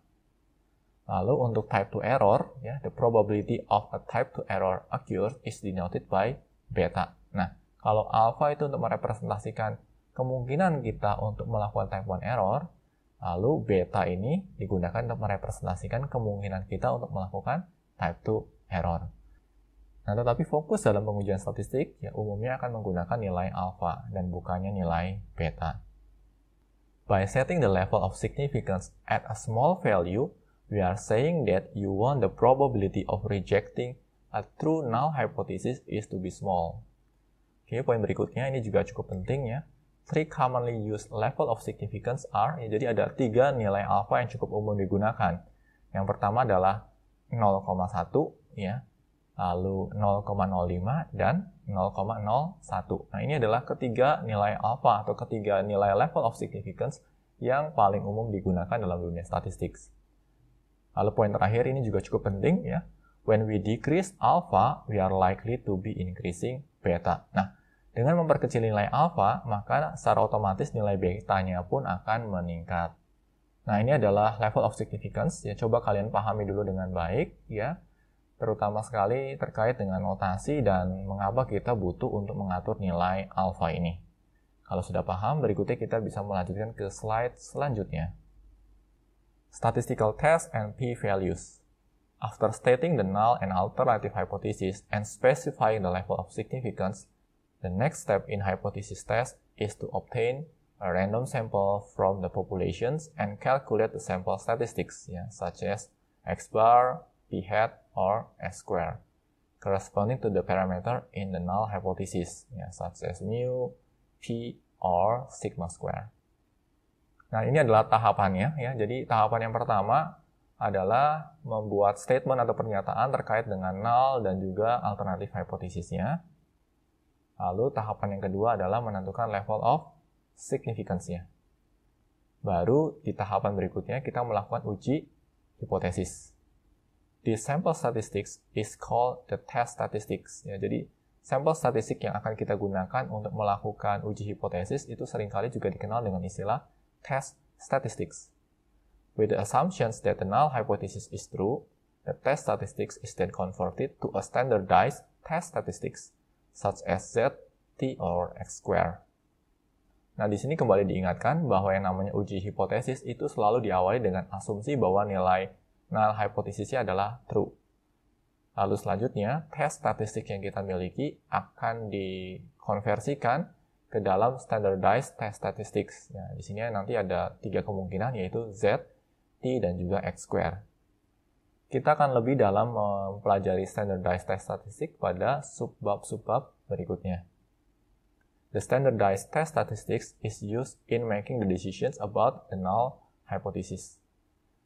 Lalu untuk type 2 error, ya, the probability of a type 2 error occurs is denoted by beta. Nah, kalau alpha itu untuk merepresentasikan kemungkinan kita untuk melakukan type 1 error, lalu beta ini digunakan untuk merepresentasikan kemungkinan kita untuk melakukan type 2 error. Nah, tetapi fokus dalam pengujian statistik ya umumnya akan menggunakan nilai alpha dan bukannya nilai beta. By setting the level of significance at a small value, we are saying that you want the probability of rejecting a true null hypothesis is to be small. Oke, poin berikutnya ini juga cukup penting ya. Three commonly used level of significance are, ya, jadi ada 3 nilai alpha yang cukup umum digunakan. Yang pertama adalah 0,1 ya, lalu 0,05 dan 0,01. Nah, ini adalah ketiga nilai alpha atau ketiga nilai level of significance yang paling umum digunakan dalam dunia statistik. Lalu poin terakhir ini juga cukup penting ya. When we decrease alpha, we are likely to be increasing beta. Nah, dengan memperkecil nilai alpha, maka secara otomatis nilai betanya pun akan meningkat. Nah, ini adalah level of significance. Ya, coba kalian pahami dulu dengan baik ya. Terutama sekali terkait dengan notasi dan mengapa kita butuh untuk mengatur nilai alpha ini. Kalau sudah paham, berikutnya kita bisa melanjutkan ke slide selanjutnya. Statistical tests and p-values. After stating the null and alternative hypothesis and specifying the level of significance, the next step in hypothesis test is to obtain a random sample from the populations and calculate the sample statistics, such as x-bar, p-hat, or s-square, corresponding to the parameter in the null hypothesis, such as mu, p, or sigma square. Nah, ini adalah tahapannya ya. Jadi tahapan yang pertama adalah membuat statement atau pernyataan terkait dengan null dan juga alternatif hipotesisnya. Lalu tahapan yang kedua adalah menentukan level of significance-nya. Baru di tahapan berikutnya kita melakukan uji hipotesis. The sample statistics is called the test statistics. Ya, jadi sampel statistik yang akan kita gunakan untuk melakukan uji hipotesis itu seringkali juga dikenal dengan istilah test statistics. With the assumptions that the null hypothesis is true, the test statistics is then converted to a standardized test statistics, such as Z, T, or X square. Nah, di sini kembali diingatkan bahwa yang namanya uji hipotesis itu selalu diawali dengan asumsi bahwa nilai null hypothesisnya adalah true. Lalu selanjutnya, test statistik yang kita miliki akan dikonversikan ke dalam standardized test statistics. Ya, di sini nanti ada 3 kemungkinan, yaitu Z, T, dan juga X square. Kita akan lebih dalam mempelajari standardized test statistik pada subbab-subbab berikutnya. The standardized test statistics is used in making the decisions about the null hypothesis.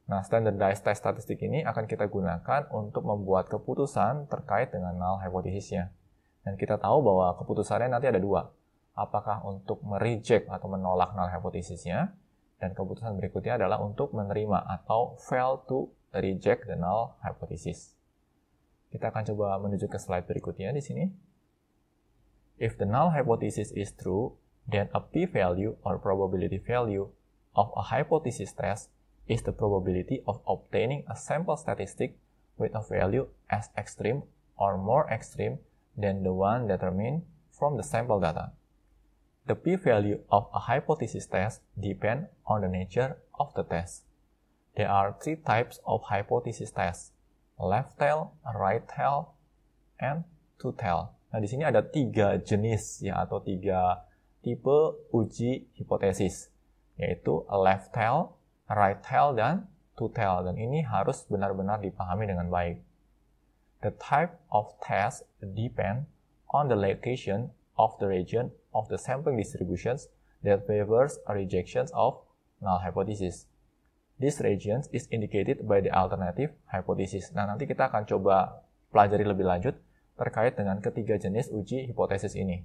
Nah, standardized test statistik ini akan kita gunakan untuk membuat keputusan terkait dengan null hypothesisnya. Dan kita tahu bahwa keputusannya nanti ada 2. Apakah untuk mereject atau menolak null hypothesisnya, dan keputusan berikutnya adalah untuk menerima atau fail to reject the null hypothesis. Kita akan coba menuju ke slide berikutnya di sini. If the null hypothesis is true, then a p-value or probability value of a hypothesis test is the probability of obtaining a sample statistic with a value as extreme or more extreme than the one determined from the sample data. The p-value of a hypothesis test depends on the nature of the test. There are 3 types of hypothesis tests: left tail, right tail, and two tail. Nah, di sini ada 3 jenis ya atau 3 tipe uji hipotesis, yaitu left tail, right tail, dan two tail. Dan ini harus benar-benar dipahami dengan baik. The type of test depend on the location of the region of the sampling distributions that favors a rejection of null hypothesis. This region is indicated by the alternative hypothesis. Nah, nanti kita akan coba pelajari lebih lanjut terkait dengan ketiga jenis uji hipotesis ini.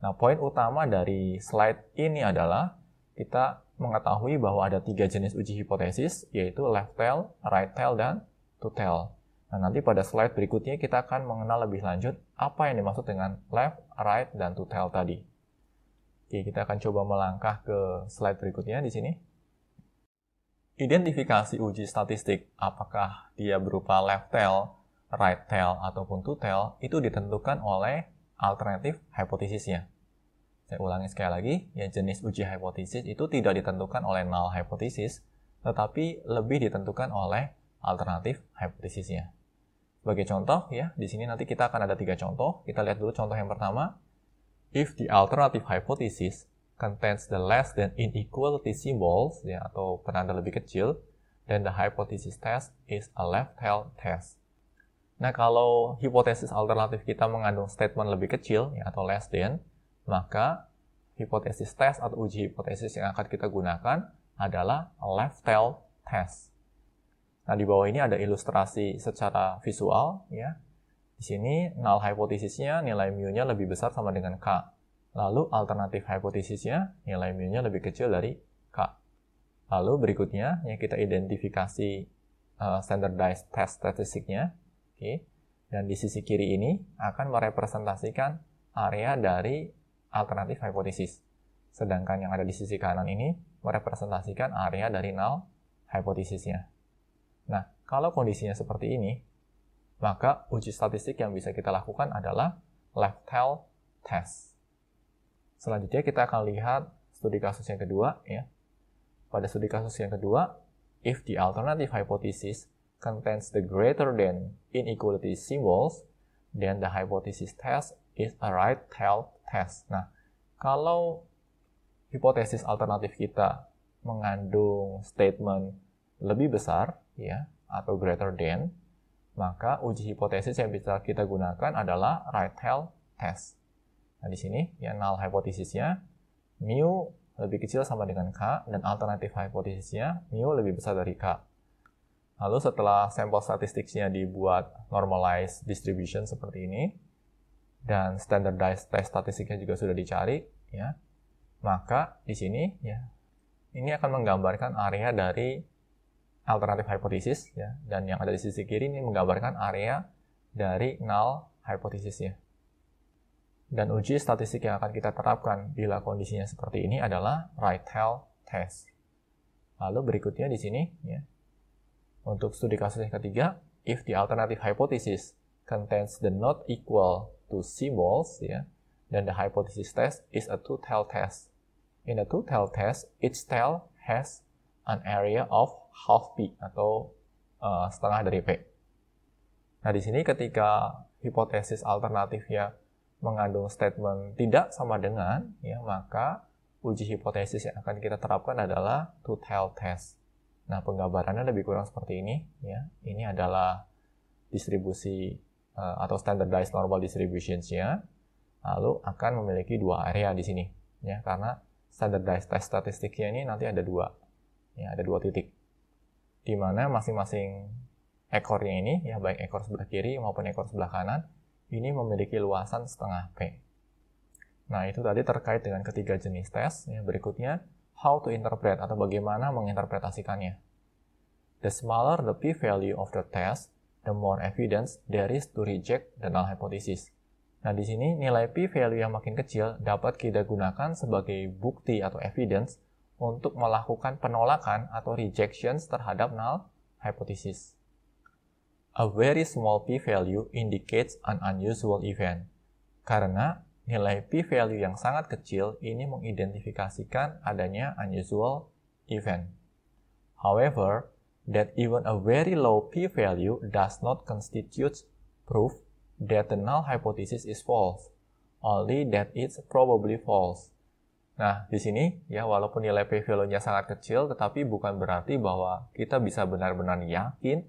Nah, poin utama dari slide ini adalah kita mengetahui bahwa ada 3 jenis uji hipotesis, yaitu left tail, right tail, dan two tail. Nah, nanti pada slide berikutnya kita akan mengenal lebih lanjut apa yang dimaksud dengan left, right, dan two tail tadi. Oke, kita akan coba melangkah ke slide berikutnya di sini. Identifikasi uji statistik, apakah dia berupa left tail, right tail, ataupun two tail, itu ditentukan oleh alternatif hipotesisnya. Saya ulangi sekali lagi, ya jenis uji hipotesis itu tidak ditentukan oleh null hypothesis, tetapi lebih ditentukan oleh alternatif hipotesisnya. Sebagai contoh, ya di sini nanti kita akan ada 3 contoh. Kita lihat dulu contoh yang pertama. If the alternative hypothesis contains the less than inequality symbols, ya atau penanda lebih kecil, then the hypothesis test is a left tail test. Nah, kalau hipotesis alternatif kita mengandung statement lebih kecil, ya atau less than, maka hipotesis test atau uji hipotesis yang akan kita gunakan adalah left tail test. Nah, di bawah ini ada ilustrasi secara visual, ya. Di sini null hypothesisnya nilai mu-nya lebih besar sama dengan K. Lalu alternatif hypothesisnya nilai mu-nya lebih kecil dari K. Lalu berikutnya ya kita identifikasi standardized test statistiknya. Oke. Dan di sisi kiri ini akan merepresentasikan area dari alternatif hypothesis. Sedangkan yang ada di sisi kanan ini merepresentasikan area dari null hypothesisnya. Nah, kalau kondisinya seperti ini, maka uji statistik yang bisa kita lakukan adalah left tail test. Selanjutnya kita akan lihat studi kasus yang kedua. Ya. Pada studi kasus yang kedua, if the alternative hypothesis contains the greater than inequality symbols, then the hypothesis test is a right tail test. Nah, kalau hipotesis alternatif kita mengandung statement lebih besar, ya, atau greater than, maka uji hipotesis yang bisa kita gunakan adalah right tail test. Nah, di sini ya null hypothesisnya mu lebih kecil sama dengan K, dan alternatif hipotesisnya mu lebih besar dari K. Lalu setelah sampel statistiknya dibuat normalized distribution seperti ini, dan standardized test statistiknya juga sudah dicari, ya, maka di sini ya ini akan menggambarkan area dari alternatif hipotesis, ya, dan yang ada di sisi kiri ini menggambarkan area dari null hipotesisnya. Dan uji statistik yang akan kita terapkan bila kondisinya seperti ini adalah right tail test. Lalu berikutnya di sini, ya, untuk studi kasus yang ketiga, if the alternative hypothesis contains the not equal to symbols, ya, then the hypothesis test is a two-tail test. In a two-tail test, each tail has an area of half P atau setengah dari P. Nah, di sini ketika hipotesis alternatifnya mengandung statement tidak sama dengan, ya, maka uji hipotesis yang akan kita terapkan adalah two-tail test. Nah, penggambarannya lebih kurang seperti ini, ya. Ini adalah distribusi atau standardized normal distributions-nya, lalu akan memiliki dua area di sini, ya, karena standardized test statistiknya ini nanti ada dua, ya, ada dua titik, di mana masing-masing ekornya ini, ya, baik ekor sebelah kiri maupun ekor sebelah kanan, ini memiliki luasan setengah P. Nah, itu tadi terkait dengan ketiga jenis tes. Ya, berikutnya, how to interpret atau bagaimana menginterpretasikannya. The smaller the p-value of the test, the more evidence there is to reject the null hypothesis. Nah, di sini nilai p-value yang makin kecil dapat kita gunakan sebagai bukti atau evidence untuk melakukan penolakan atau rejections terhadap null hypothesis. A very small p-value indicates an unusual event. Karena nilai p-value yang sangat kecil ini mengidentifikasikan adanya unusual event. However, that even a very low p-value does not constitute proof that the null hypothesis is false, only that it's probably false. Nah, di sini ya walaupun nilai p-value-nya sangat kecil, tetapi bukan berarti bahwa kita bisa benar-benar yakin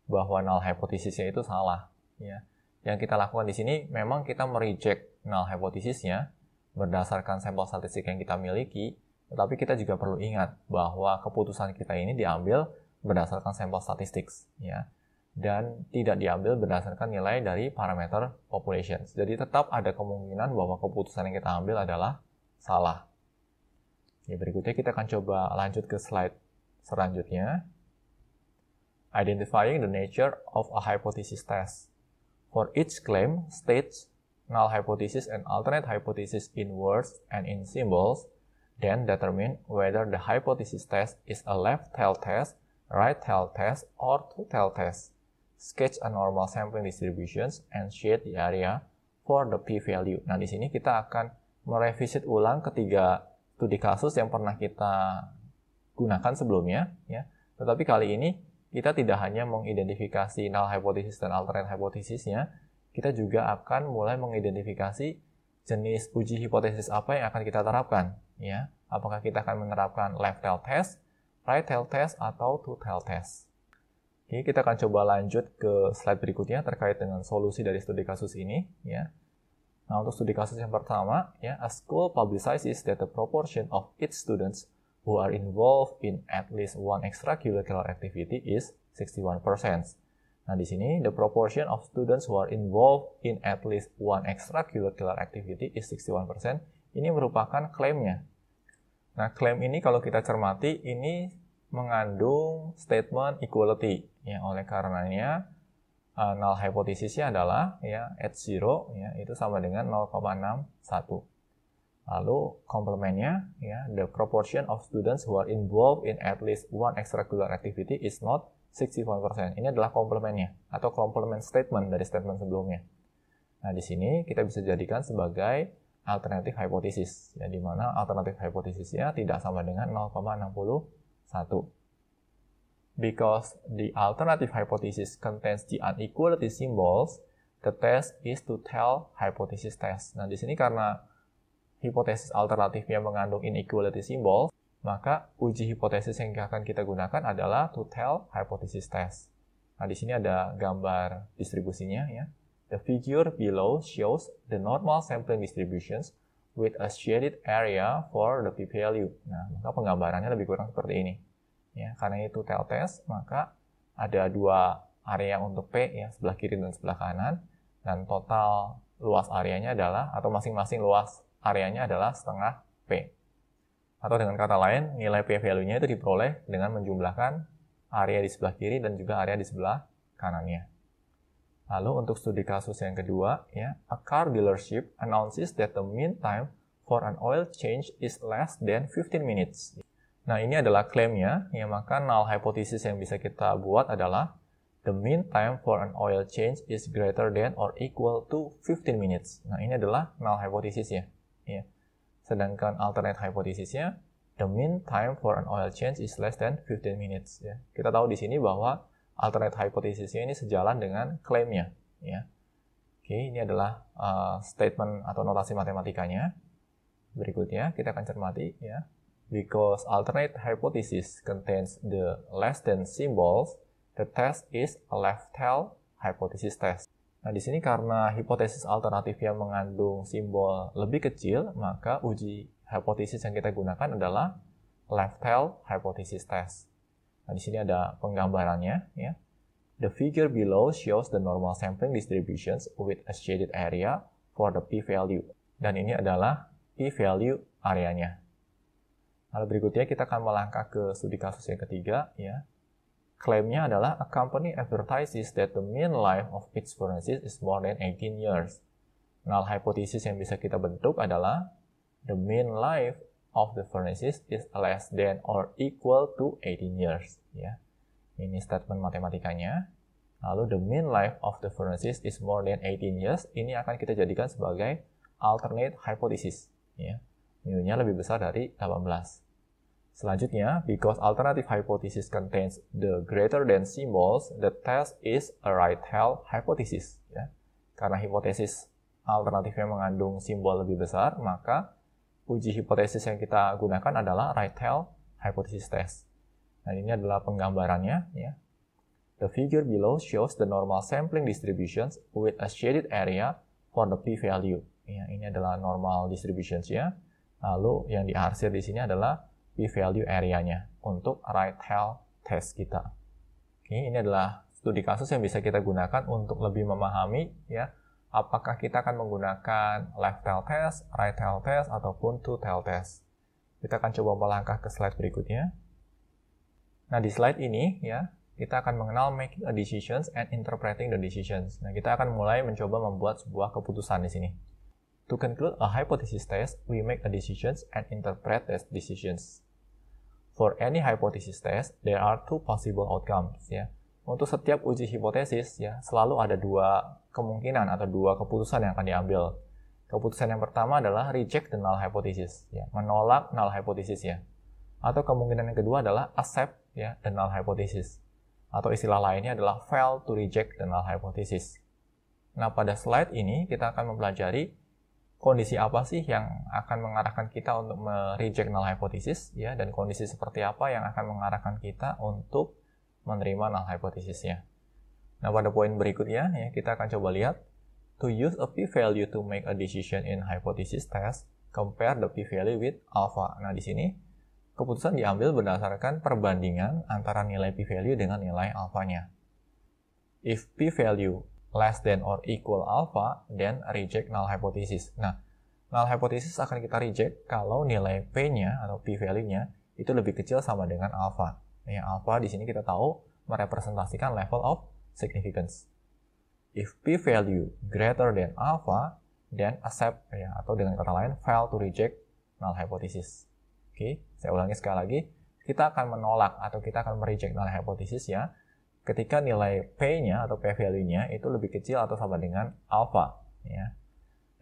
bahwa null hypothesisnya itu salah, ya. Yang kita lakukan di sini memang kita mereject null hypothesisnya berdasarkan sampel statistik yang kita miliki, tetapi kita juga perlu ingat bahwa keputusan kita ini diambil berdasarkan sampel statistik, ya, dan tidak diambil berdasarkan nilai dari parameter population. Jadi tetap ada kemungkinan bahwa keputusan yang kita ambil adalah salah. Ya, berikutnya kita akan coba lanjut ke slide selanjutnya. Identifying the nature of a hypothesis test. For each claim, states null hypothesis and alternate hypothesis in words and in symbols, then determine whether the hypothesis test is a left-tail test, right-tail test, or two-tail test. Sketch a normal sampling distributions and shade the area for the p-value. Nah, di sini kita akan merevisit ulang ketiga studi kasus yang pernah kita gunakan sebelumnya, ya. Tetapi kali ini kita tidak hanya mengidentifikasi null hypothesis dan alternate hypothesisnya, kita juga akan mulai mengidentifikasi jenis uji hipotesis apa yang akan kita terapkan, ya. Apakah kita akan menerapkan left-tail test, right-tail test, atau two-tail test. Oke, kita akan coba lanjut ke slide berikutnya terkait dengan solusi dari studi kasus ini, ya. Nah, untuk studi kasus yang pertama, ya, a school publicizes that the proportion of its students who are involved in at least one extracurricular activity is 61%. Nah, di sini the proportion of students who are involved in at least one extracurricular activity is 61%. Ini merupakan klaimnya. Nah, klaim ini kalau kita cermati ini mengandung statement equality, ya. Oleh karenanya null hypothesisnya adalah, ya, H0, ya, itu sama dengan 0,61. Lalu komplemennya, ya, the proportion of students who are involved in at least one extracurricular activity is not 61%. Ini adalah komplemennya atau komplement statement dari statement sebelumnya. Nah, di sini kita bisa jadikan sebagai alternative hypothesis, ya, di mana alternative hypothesisnya tidak sama dengan 0,61. Because the alternative hypothesis contains the inequality symbols, the test is two-tail hypothesis test. Nah, di sini karena hipotesis alternatifnya mengandung inequality symbol, maka uji hipotesis yang akan kita gunakan adalah two-tail hypothesis test. Nah, di sini ada gambar distribusinya, ya. The figure below shows the normal sampling distributions with a shaded area for the p-value. Nah, maka penggambarannya lebih kurang seperti ini. Ya, karena itu tail test, maka ada dua area untuk P, ya, sebelah kiri dan sebelah kanan, dan total luas areanya adalah, atau masing-masing luas areanya adalah setengah P. Atau dengan kata lain, nilai p-value-nya itu diperoleh dengan menjumlahkan area di sebelah kiri dan juga area di sebelah kanannya. Lalu untuk studi kasus yang kedua, ya, a car dealership announces that the mean time for an oil change is less than 15 minutes. Nah, ini adalah klaimnya, ya, maka null hypothesis yang bisa kita buat adalah the mean time for an oil change is greater than or equal to 15 minutes. Nah, ini adalah null hypothesis ya. Sedangkan alternate hypothesisnya, the mean time for an oil change is less than 15 minutes. Ya. Kita tahu di sini bahwa alternate hypothesisnya ini sejalan dengan klaimnya. Ya. Oke, ini adalah statement atau notasi matematikanya. Berikutnya kita akan cermati, ya. Because alternate hypothesis contains the less than symbols, the test is a left tail hypothesis test. Nah, di sini karena hipotesis alternatif yang mengandung simbol lebih kecil, maka uji hipotesis yang kita gunakan adalah left tail hypothesis test. Nah, di sini ada penggambarannya, ya. The figure below shows the normal sampling distributions with a shaded area for the p-value. Dan ini adalah p-value areanya. Lalu berikutnya kita akan melangkah ke studi kasus yang ketiga, ya. Klaimnya adalah a company advertises that the mean life of its furnaces is more than 18 years. Null hypothesis yang bisa kita bentuk adalah the mean life of the furnaces is less than or equal to 18 years. Ya. Ini statement matematikanya. Lalu the mean life of the furnaces is more than 18 years. Ini akan kita jadikan sebagai alternate hypothesis. Ya. Mu-nya lebih besar dari 18. Selanjutnya, because alternative hypothesis contains the greater than symbols, the test is a right tail hypothesis. Ya. Karena hipotesis alternatifnya mengandung simbol lebih besar, maka uji hipotesis yang kita gunakan adalah right tail hypothesis test. Nah, ini adalah penggambarannya. Ya. The figure below shows the normal sampling distributions with a shaded area for the p-value. Ya, ini adalah normal distributions-nya. Lalu yang diarsir di sini adalah p-value area-nya untuk right tail test kita. Oke, ini adalah studi kasus yang bisa kita gunakan untuk lebih memahami, ya, apakah kita akan menggunakan left tail test, right tail test, ataupun two tail test. Kita akan coba melangkah ke slide berikutnya. Nah, di slide ini, ya, kita akan mengenal making a decisions and interpreting the decisions. Nah, kita akan mulai mencoba membuat sebuah keputusan di sini. To conclude a hypothesis test, we make a decisions and interpret those decisions. For any hypothesis test, there are two possible outcomes. Ya. Untuk setiap uji hipotesis, ya, selalu ada dua kemungkinan atau dua keputusan yang akan diambil. Keputusan yang pertama adalah reject the null hypothesis, ya, menolak null hypothesis, ya. Atau kemungkinan yang kedua adalah accept, ya, the null hypothesis. Atau istilah lainnya adalah fail to reject the null hypothesis. Nah, pada slide ini kita akan mempelajari kondisi apa sih yang akan mengarahkan kita untuk mereject null hypothesis, ya, dan kondisi seperti apa yang akan mengarahkan kita untuk menerima null hypothesisnya. Nah, pada poin berikutnya, ya, kita akan coba lihat to use a p-value to make a decision in hypothesis test, compare the p-value with alpha. Nah, di sini keputusan diambil berdasarkan perbandingan antara nilai p-value dengan nilai alfanya. If p-value less than or equal alpha, then reject null hypothesis. Nah, null hypothesis akan kita reject kalau nilai P-nya atau p-value-nya itu lebih kecil sama dengan alpha. Ya, alpha di sini kita tahu merepresentasikan level of significance. If p-value greater than alpha, then accept, ya, atau dengan kata lain fail to reject null hypothesis. Oke, saya ulangi sekali lagi. Kita akan menolak atau kita akan mereject null hypothesis, ya, ketika nilai P-nya atau P-value-nya itu lebih kecil atau sama dengan alpha, ya.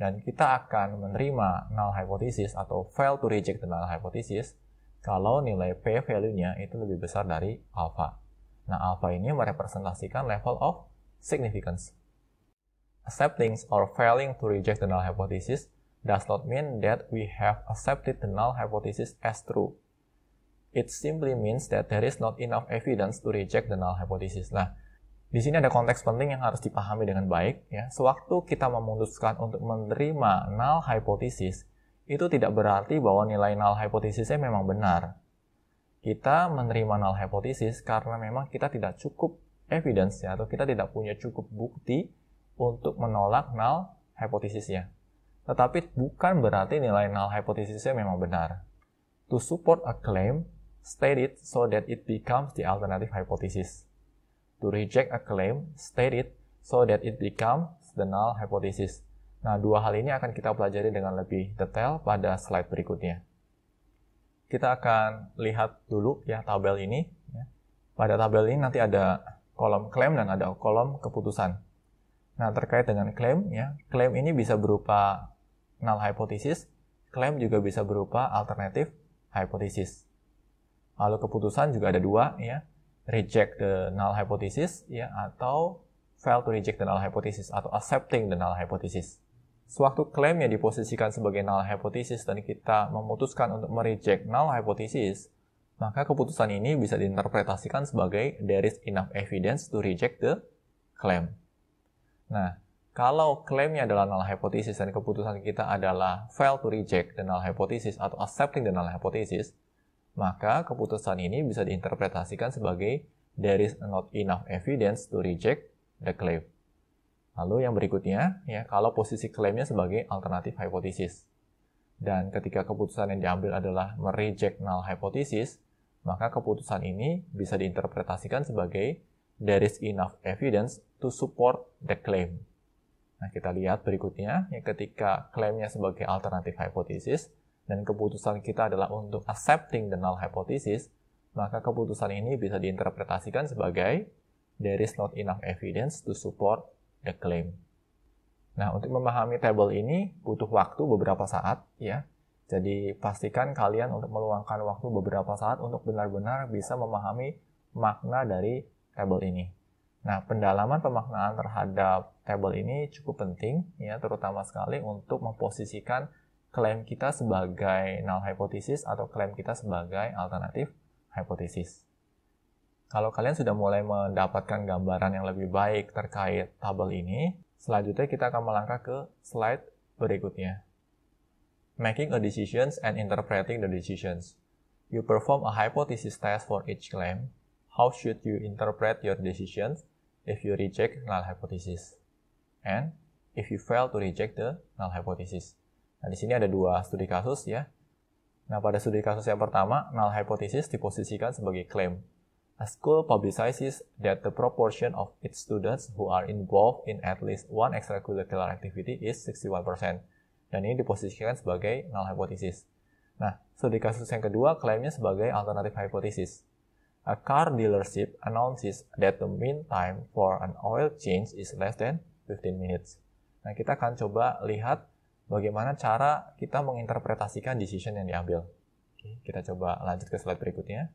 Dan kita akan menerima null hypothesis atau fail to reject the null hypothesis kalau nilai P-value-nya itu lebih besar dari alpha. Nah, alpha ini merepresentasikan level of significance. Accepting or failing to reject the null hypothesis does not mean that we have accepted the null hypothesis as true. It simply means that there is not enough evidence to reject the null hypothesis. Nah, di sini ada konteks penting yang harus dipahami dengan baik, ya. Sewaktu kita memutuskan untuk menerima null hypothesis, itu tidak berarti bahwa nilai null hipotesisnya memang benar. Kita menerima null hypothesis karena memang kita tidak cukup evidence ya, atau kita tidak punya cukup bukti untuk menolak null hypothesisnya. Tetapi bukan berarti nilai null hypothesisnya memang benar. To support a claim, state it so that it becomes the alternative hypothesis. To reject a claim, state it so that it becomes the null hypothesis. Nah, dua hal ini akan kita pelajari dengan lebih detail pada slide berikutnya. Kita akan lihat dulu ya tabel ini. Pada tabel ini nanti ada kolom klaim dan ada kolom keputusan. Nah, terkait dengan klaim, ya, klaim ini bisa berupa null hypothesis, klaim juga bisa berupa alternative hypothesis. Lalu keputusan juga ada dua, ya, reject the null hypothesis, ya, atau fail to reject the null hypothesis, atau accepting the null hypothesis. Sewaktu klaim yang diposisikan sebagai null hypothesis dan kita memutuskan untuk mereject null hypothesis, maka keputusan ini bisa diinterpretasikan sebagai there is enough evidence to reject the claim. Nah, kalau klaimnya adalah null hypothesis dan keputusan kita adalah fail to reject the null hypothesis atau accepting the null hypothesis, maka keputusan ini bisa diinterpretasikan sebagai there is not enough evidence to reject the claim. Lalu yang berikutnya, ya, kalau posisi klaimnya sebagai alternative hypothesis. Dan ketika keputusan yang diambil adalah mereject null hypothesis, maka keputusan ini bisa diinterpretasikan sebagai there is enough evidence to support the claim. Nah, kita lihat berikutnya, ya, ketika klaimnya sebagai alternative hypothesis dan keputusan kita adalah untuk accepting the null hypothesis, maka keputusan ini bisa diinterpretasikan sebagai there is not enough evidence to support the claim. Nah, untuk memahami tabel ini butuh waktu beberapa saat, ya. Jadi, pastikan kalian untuk meluangkan waktu beberapa saat untuk benar-benar bisa memahami makna dari tabel ini. Nah, pendalaman pemaknaan terhadap tabel ini cukup penting, ya, terutama sekali untuk memposisikan klaim kita sebagai null hypothesis atau klaim kita sebagai alternative hypothesis. Kalau kalian sudah mulai mendapatkan gambaran yang lebih baik terkait tabel ini, selanjutnya kita akan melangkah ke slide berikutnya. Making a decisions and interpreting the decisions. You perform a hypothesis test for each claim. How should you interpret your decisions if you reject null hypothesis? And if you fail to reject the null hypothesis. Nah, di sini ada dua studi kasus, ya. Nah, pada studi kasus yang pertama, null hypothesis diposisikan sebagai claim. A school publicizes that the proportion of its students who are involved in at least one extracurricular activity is 61%. Dan ini diposisikan sebagai null hypothesis. Nah, studi kasus yang kedua klaimnya sebagai alternative hypothesis. A car dealership announces that the mean time for an oil change is less than 15 minutes. Nah, kita akan coba lihat bagaimana cara kita menginterpretasikan decision yang diambil. Oke, kita coba lanjut ke slide berikutnya.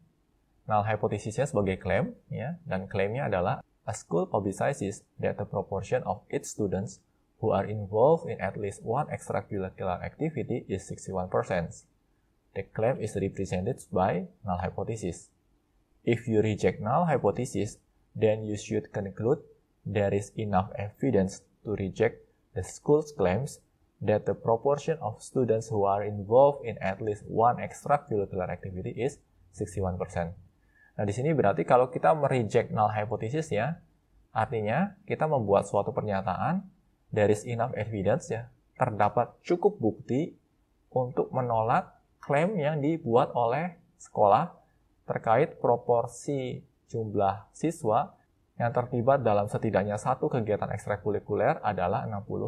Null hypothesisnya sebagai klaim, ya, dan klaimnya adalah a school publicizes that the proportion of its students who are involved in at least one extracurricular activity is 61%. The claim is represented by null hypothesis. If you reject null hypothesis, then you should conclude there is enough evidence to reject the school's claims that the proportion of students who are involved in at least one extracurricular activity is 61%. Nah, di sini berarti kalau kita mereject null hypothesis, ya, artinya kita membuat suatu pernyataan, there is enough evidence, ya, terdapat cukup bukti untuk menolak klaim yang dibuat oleh sekolah terkait proporsi jumlah siswa yang terlibat dalam setidaknya satu kegiatan ekstrakurikuler adalah 61%.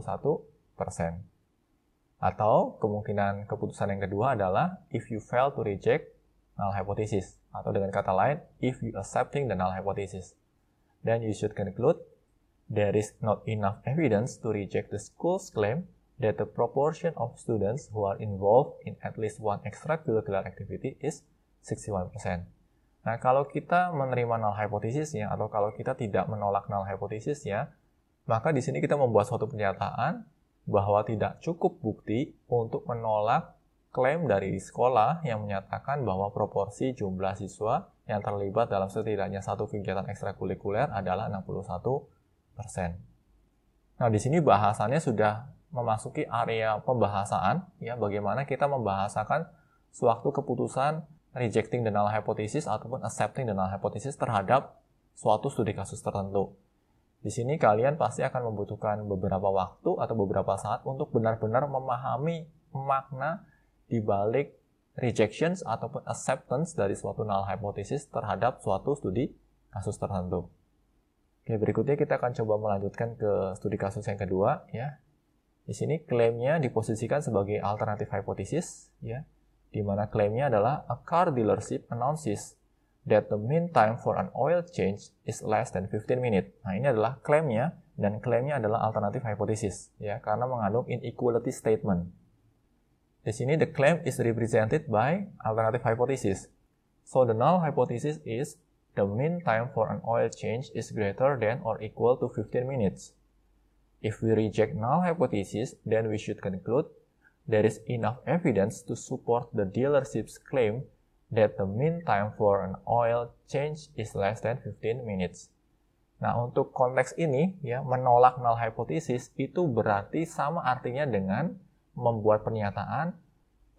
Atau kemungkinan keputusan yang kedua adalah if you fail to reject null hypothesis, atau dengan kata lain, if you accepting the null hypothesis, then you should conclude there is not enough evidence to reject the school's claim that the proportion of students who are involved in at least one extracurricular activity is 61%. Nah, kalau kita menerima null hypothesis-nya, atau kalau kita tidak menolak null hypothesis-nya, maka di sini kita membuat suatu pernyataan bahwa tidak cukup bukti untuk menolak klaim dari sekolah yang menyatakan bahwa proporsi jumlah siswa yang terlibat dalam setidaknya satu kegiatan ekstrakurikuler adalah 61%. Nah, di sini bahasannya sudah memasuki area pembahasan, ya, bagaimana kita membahasakan suatu keputusan rejecting the null hypothesis ataupun accepting the null hypothesis terhadap suatu studi kasus tertentu. Di sini kalian pasti akan membutuhkan beberapa waktu atau beberapa saat untuk benar-benar memahami makna di balik rejections ataupun acceptance dari suatu null hypothesis terhadap suatu studi kasus tertentu. Oke, berikutnya kita akan coba melanjutkan ke studi kasus yang kedua, ya. Di sini klaimnya diposisikan sebagai alternative hypothesis, ya, di mana klaimnya adalah a car dealership announces that the mean time for an oil change is less than 15 minutes. Nah, ini adalah klaimnya, dan klaimnya adalah alternative hypothesis, ya, karena mengandung inequality statement. Di sini the claim is represented by alternative hypothesis. So the null hypothesis is the mean time for an oil change is greater than or equal to 15 minutes. If we reject null hypothesis, then we should conclude there is enough evidence to support the dealership's claim that the mean time for an oil change is less than 15 minutes. Nah, untuk konteks ini, ya, menolak null hypothesis itu berarti sama artinya dengan membuat pernyataan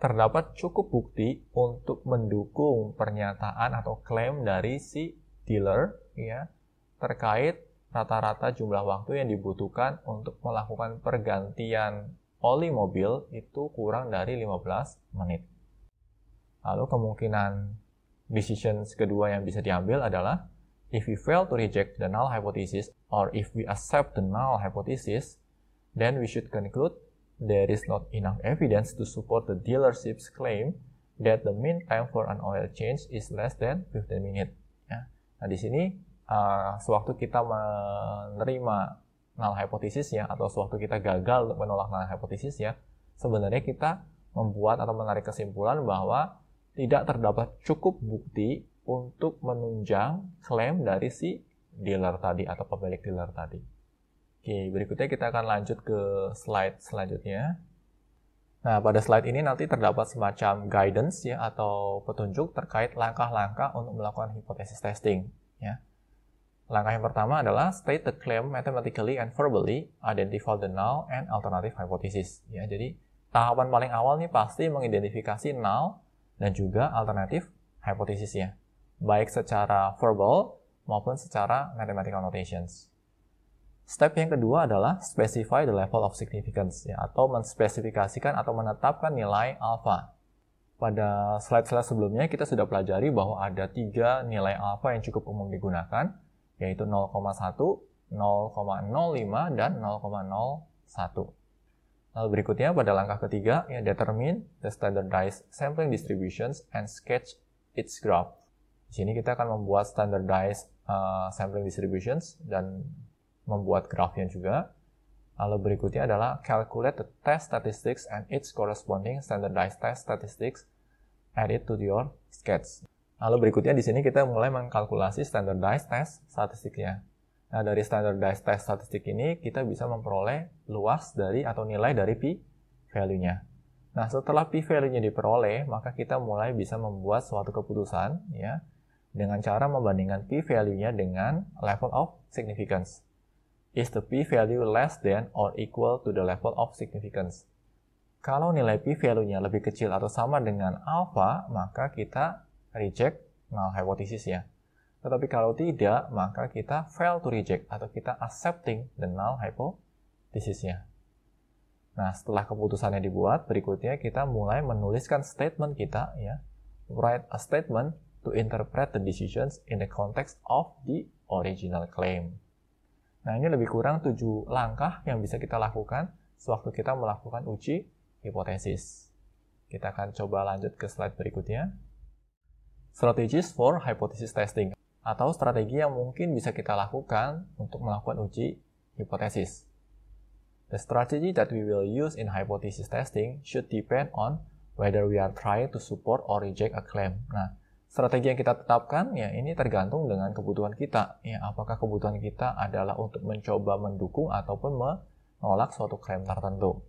terdapat cukup bukti untuk mendukung pernyataan atau klaim dari si dealer, ya, terkait rata-rata jumlah waktu yang dibutuhkan untuk melakukan pergantian oli mobil itu kurang dari 15 menit. Lalu kemungkinan decision kedua yang bisa diambil adalah if we fail to reject the null hypothesis or if we accept the null hypothesis, then we should conclude there is not enough evidence to support the dealership's claim that the mean time for an oil change is less than 15 minutes. Ya. Nah, di sini sewaktu kita menerima null hypothesis, ya, atau sewaktu kita gagal untuk menolak null hypothesis, ya, sebenarnya kita membuat atau menarik kesimpulan bahwa tidak terdapat cukup bukti untuk menunjang klaim dari si dealer tadi atau pemilik dealer tadi. Oke, berikutnya kita akan lanjut ke slide selanjutnya. Nah, pada slide ini nanti terdapat semacam guidance, ya, atau petunjuk terkait langkah-langkah untuk melakukan hipotesis testing, ya. Langkah yang pertama adalah state the claim mathematically and verbally, identify the null and alternative hypothesis. Ya, jadi tahapan paling awal nih pasti mengidentifikasi null dan juga alternatif hipotesisnya, baik secara verbal maupun secara mathematical notations. Step yang kedua adalah specify the level of significance, ya, atau menspesifikasikan atau menetapkan nilai alpha. Pada slide-slide sebelumnya kita sudah pelajari bahwa ada 3 nilai alpha yang cukup umum digunakan, yaitu 0,1, 0,05, dan 0,01. Lalu berikutnya pada langkah ketiga, ya, determine the standardized sampling distributions and sketch its graph. Di sini kita akan membuat standardized sampling distributions dan membuat grafnya juga. Lalu berikutnya adalah calculate the test statistics and its corresponding standardized test statistics, add it to your sketch. Lalu berikutnya di sini kita mulai mengkalkulasi standardized test statistiknya. Nah, dari standardized test statistik ini kita bisa memperoleh luas dari atau nilai dari p-value-nya. Nah, setelah p-value-nya diperoleh, maka kita mulai bisa membuat suatu keputusan, ya, dengan cara membandingkan p-value-nya dengan level of significance. Is the p-value less than or equal to the level of significance? Kalau nilai p-value-nya lebih kecil atau sama dengan alpha, maka kita reject null hypothesis, ya. Tetapi kalau tidak, maka kita fail to reject atau kita accepting the null hypothesis-nya. Nah, setelah keputusannya dibuat, berikutnya kita mulai menuliskan statement kita, ya. Write a statement to interpret the decisions in the context of the original claim. Nah, ini lebih kurang 7 langkah yang bisa kita lakukan sewaktu kita melakukan uji hipotesis. Kita akan coba lanjut ke slide berikutnya. Strategies for hypothesis testing, atau strategi yang mungkin bisa kita lakukan untuk melakukan uji hipotesis. The strategy that we will use in hypothesis testing should depend on whether we are trying to support or reject a claim. Nah, strategi yang kita tetapkan, ya, ini tergantung dengan kebutuhan kita. Ya, apakah kebutuhan kita adalah untuk mencoba mendukung ataupun menolak suatu klaim tertentu.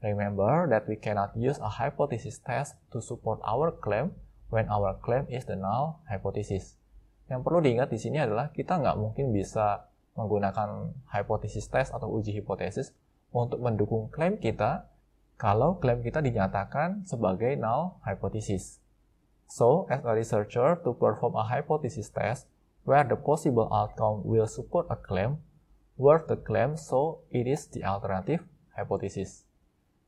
Remember that we cannot use a hypothesis test to support our claim when our claim is the null hypothesis. Yang perlu diingat di sini adalah kita nggak mungkin bisa menggunakan hypothesis test atau uji hipotesis untuk mendukung klaim kita kalau klaim kita dinyatakan sebagai null hypothesis. So, as a researcher, to perform a hypothesis test where the possible outcome will support a claim, worth the claim so it is the alternative hypothesis.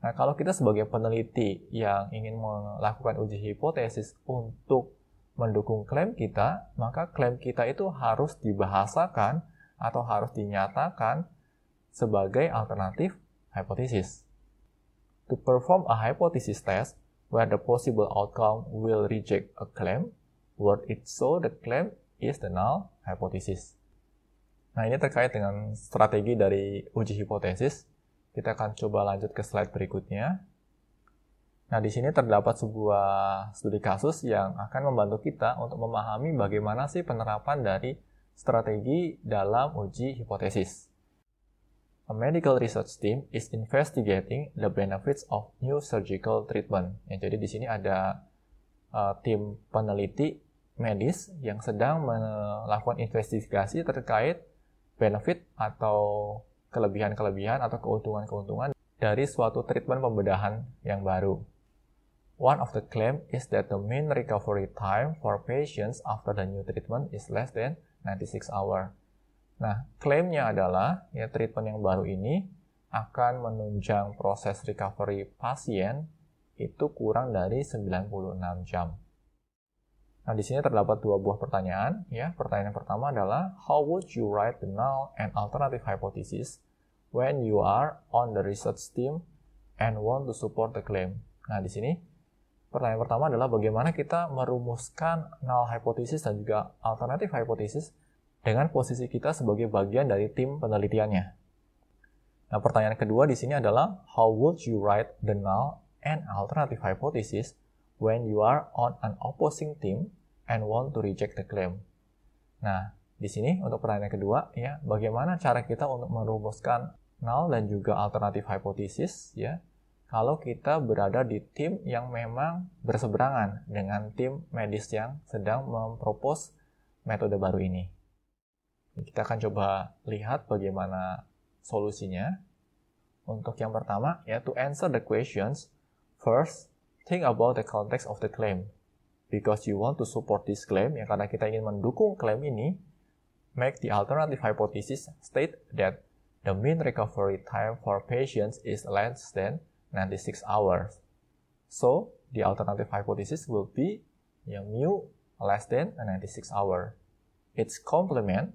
Nah, kalau kita sebagai peneliti yang ingin melakukan uji hipotesis untuk mendukung klaim kita, maka klaim kita itu harus dibahasakan atau harus dinyatakan sebagai alternatif hypothesis. To perform a hypothesis test where the possible outcome will reject a claim, worth it so the claim is the null hypothesis. Nah, ini terkait dengan strategi dari uji hipotesis. Kita akan coba lanjut ke slide berikutnya. Nah, di sini terdapat sebuah studi kasus yang akan membantu kita untuk memahami bagaimana sih penerapan dari strategi dalam uji hipotesis. A medical research team is investigating the benefits of new surgical treatment. Ya, jadi di sini ada tim peneliti medis yang sedang melakukan investigasi terkait benefit atau kelebihan-kelebihan atau keuntungan-keuntungan dari suatu treatment pembedahan yang baru. One of the claim is that the mean recovery time for patients after the new treatment is less than 96 hours. Nah, klaimnya adalah ya treatment yang baru ini akan menunjang proses recovery pasien itu kurang dari 96 jam. Nah, di sini terdapat dua buah pertanyaan. Ya, pertanyaan yang pertama adalah how would you write the null and alternative hypothesis when you are on the research team and want to support the claim? Nah, di sini pertanyaan pertama adalah bagaimana kita merumuskan null hypothesis dan juga alternative hypothesis dengan posisi kita sebagai bagian dari tim penelitiannya. Nah, pertanyaan kedua di sini adalah how would you write the null and alternative hypothesis when you are on an opposing team and want to reject the claim? Nah, di sini untuk pertanyaan kedua ya, bagaimana cara kita untuk merumuskan null dan juga alternative hypothesis ya kalau kita berada di tim yang memang berseberangan dengan tim medis yang sedang mempropose metode baru ini. Kita akan coba lihat bagaimana solusinya. Untuk yang pertama, ya, to answer the questions, first, think about the context of the claim. Because you want to support this claim, ya, karena kita ingin mendukung klaim ini, make the alternative hypothesis state that the mean recovery time for patients is less than 96 hours. So, the alternative hypothesis will be mu less than 96 hours. Its complement,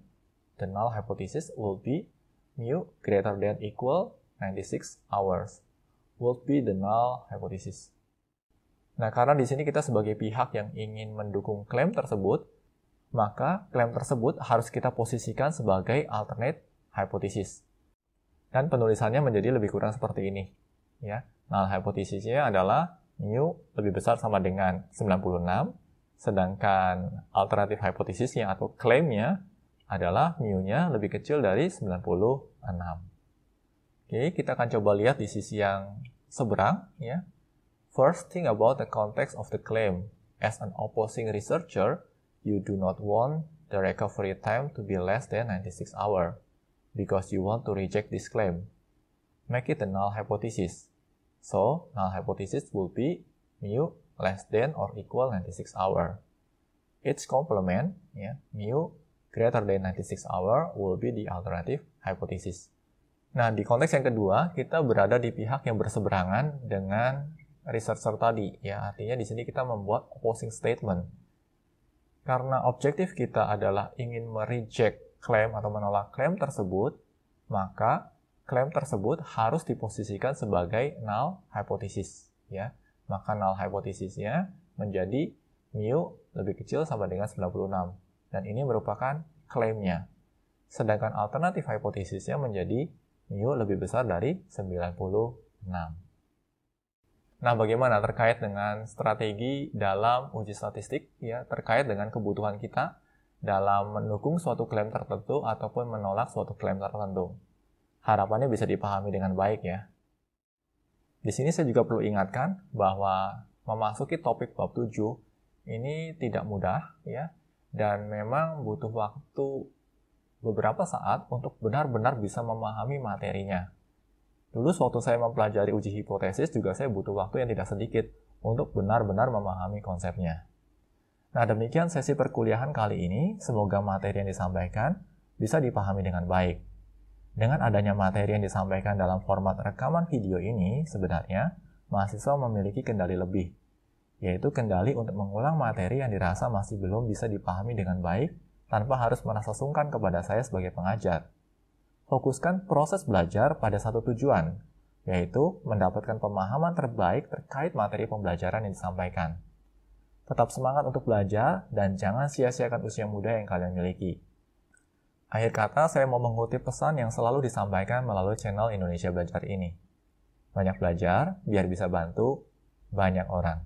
the null hypothesis, will be mu greater than equal 96 hours. Will be the null hypothesis. Nah, karena di sini kita sebagai pihak yang ingin mendukung klaim tersebut, maka klaim tersebut harus kita posisikan sebagai alternate hypothesis. Dan penulisannya menjadi lebih kurang seperti ini. Ya, null hypothesisnya adalah mu lebih besar sama dengan 96, sedangkan alternative hypothesisnya atau klaimnya adalah mu-nya lebih kecil dari 96. Oke, kita akan coba lihat di sisi yang seberang. Ya. First, think about the context of the claim. As an opposing researcher, you do not want the recovery time to be less than 96 hours because you want to reject this claim. Make it a null hypothesis. So, null hypothesis will be mu less than or equal 96 hours. Its complement, ya, mu greater than 96 hours will be the alternative hypothesis. Nah, di konteks yang kedua, kita berada di pihak yang berseberangan dengan researcher tadi. Ya, artinya di sini kita membuat opposing statement. Karena objektif kita adalah ingin mereject klaim atau menolak klaim tersebut, maka klaim tersebut harus diposisikan sebagai null hypothesis. Ya, maka null hypothesisnya menjadi mu lebih kecil sama dengan 96. Dan ini merupakan klaimnya. Sedangkan alternatif hipotesisnya menjadi mu lebih besar dari 96. Nah, bagaimana terkait dengan strategi dalam uji statistik, ya, terkait dengan kebutuhan kita dalam mendukung suatu klaim tertentu ataupun menolak suatu klaim tertentu. Harapannya bisa dipahami dengan baik ya. Di sini saya juga perlu ingatkan bahwa memasuki topik bab 7 ini tidak mudah ya. Dan memang butuh waktu beberapa saat untuk benar-benar bisa memahami materinya. Dulu sewaktu saya mempelajari uji hipotesis juga saya butuh waktu yang tidak sedikit untuk benar-benar memahami konsepnya. Nah, demikian sesi perkuliahan kali ini. Semoga materi yang disampaikan bisa dipahami dengan baik. Dengan adanya materi yang disampaikan dalam format rekaman video ini, sebenarnya mahasiswa memiliki kendali lebih, yaitu kendali untuk mengulang materi yang dirasa masih belum bisa dipahami dengan baik tanpa harus merasa sungkan kepada saya sebagai pengajar. Fokuskan proses belajar pada satu tujuan, yaitu mendapatkan pemahaman terbaik terkait materi pembelajaran yang disampaikan. Tetap semangat untuk belajar dan jangan sia-siakan usia muda yang kalian miliki. Akhir kata, saya mau mengutip pesan yang selalu disampaikan melalui channel Indonesia Belajar ini. Banyak belajar, biar bisa bantu banyak orang.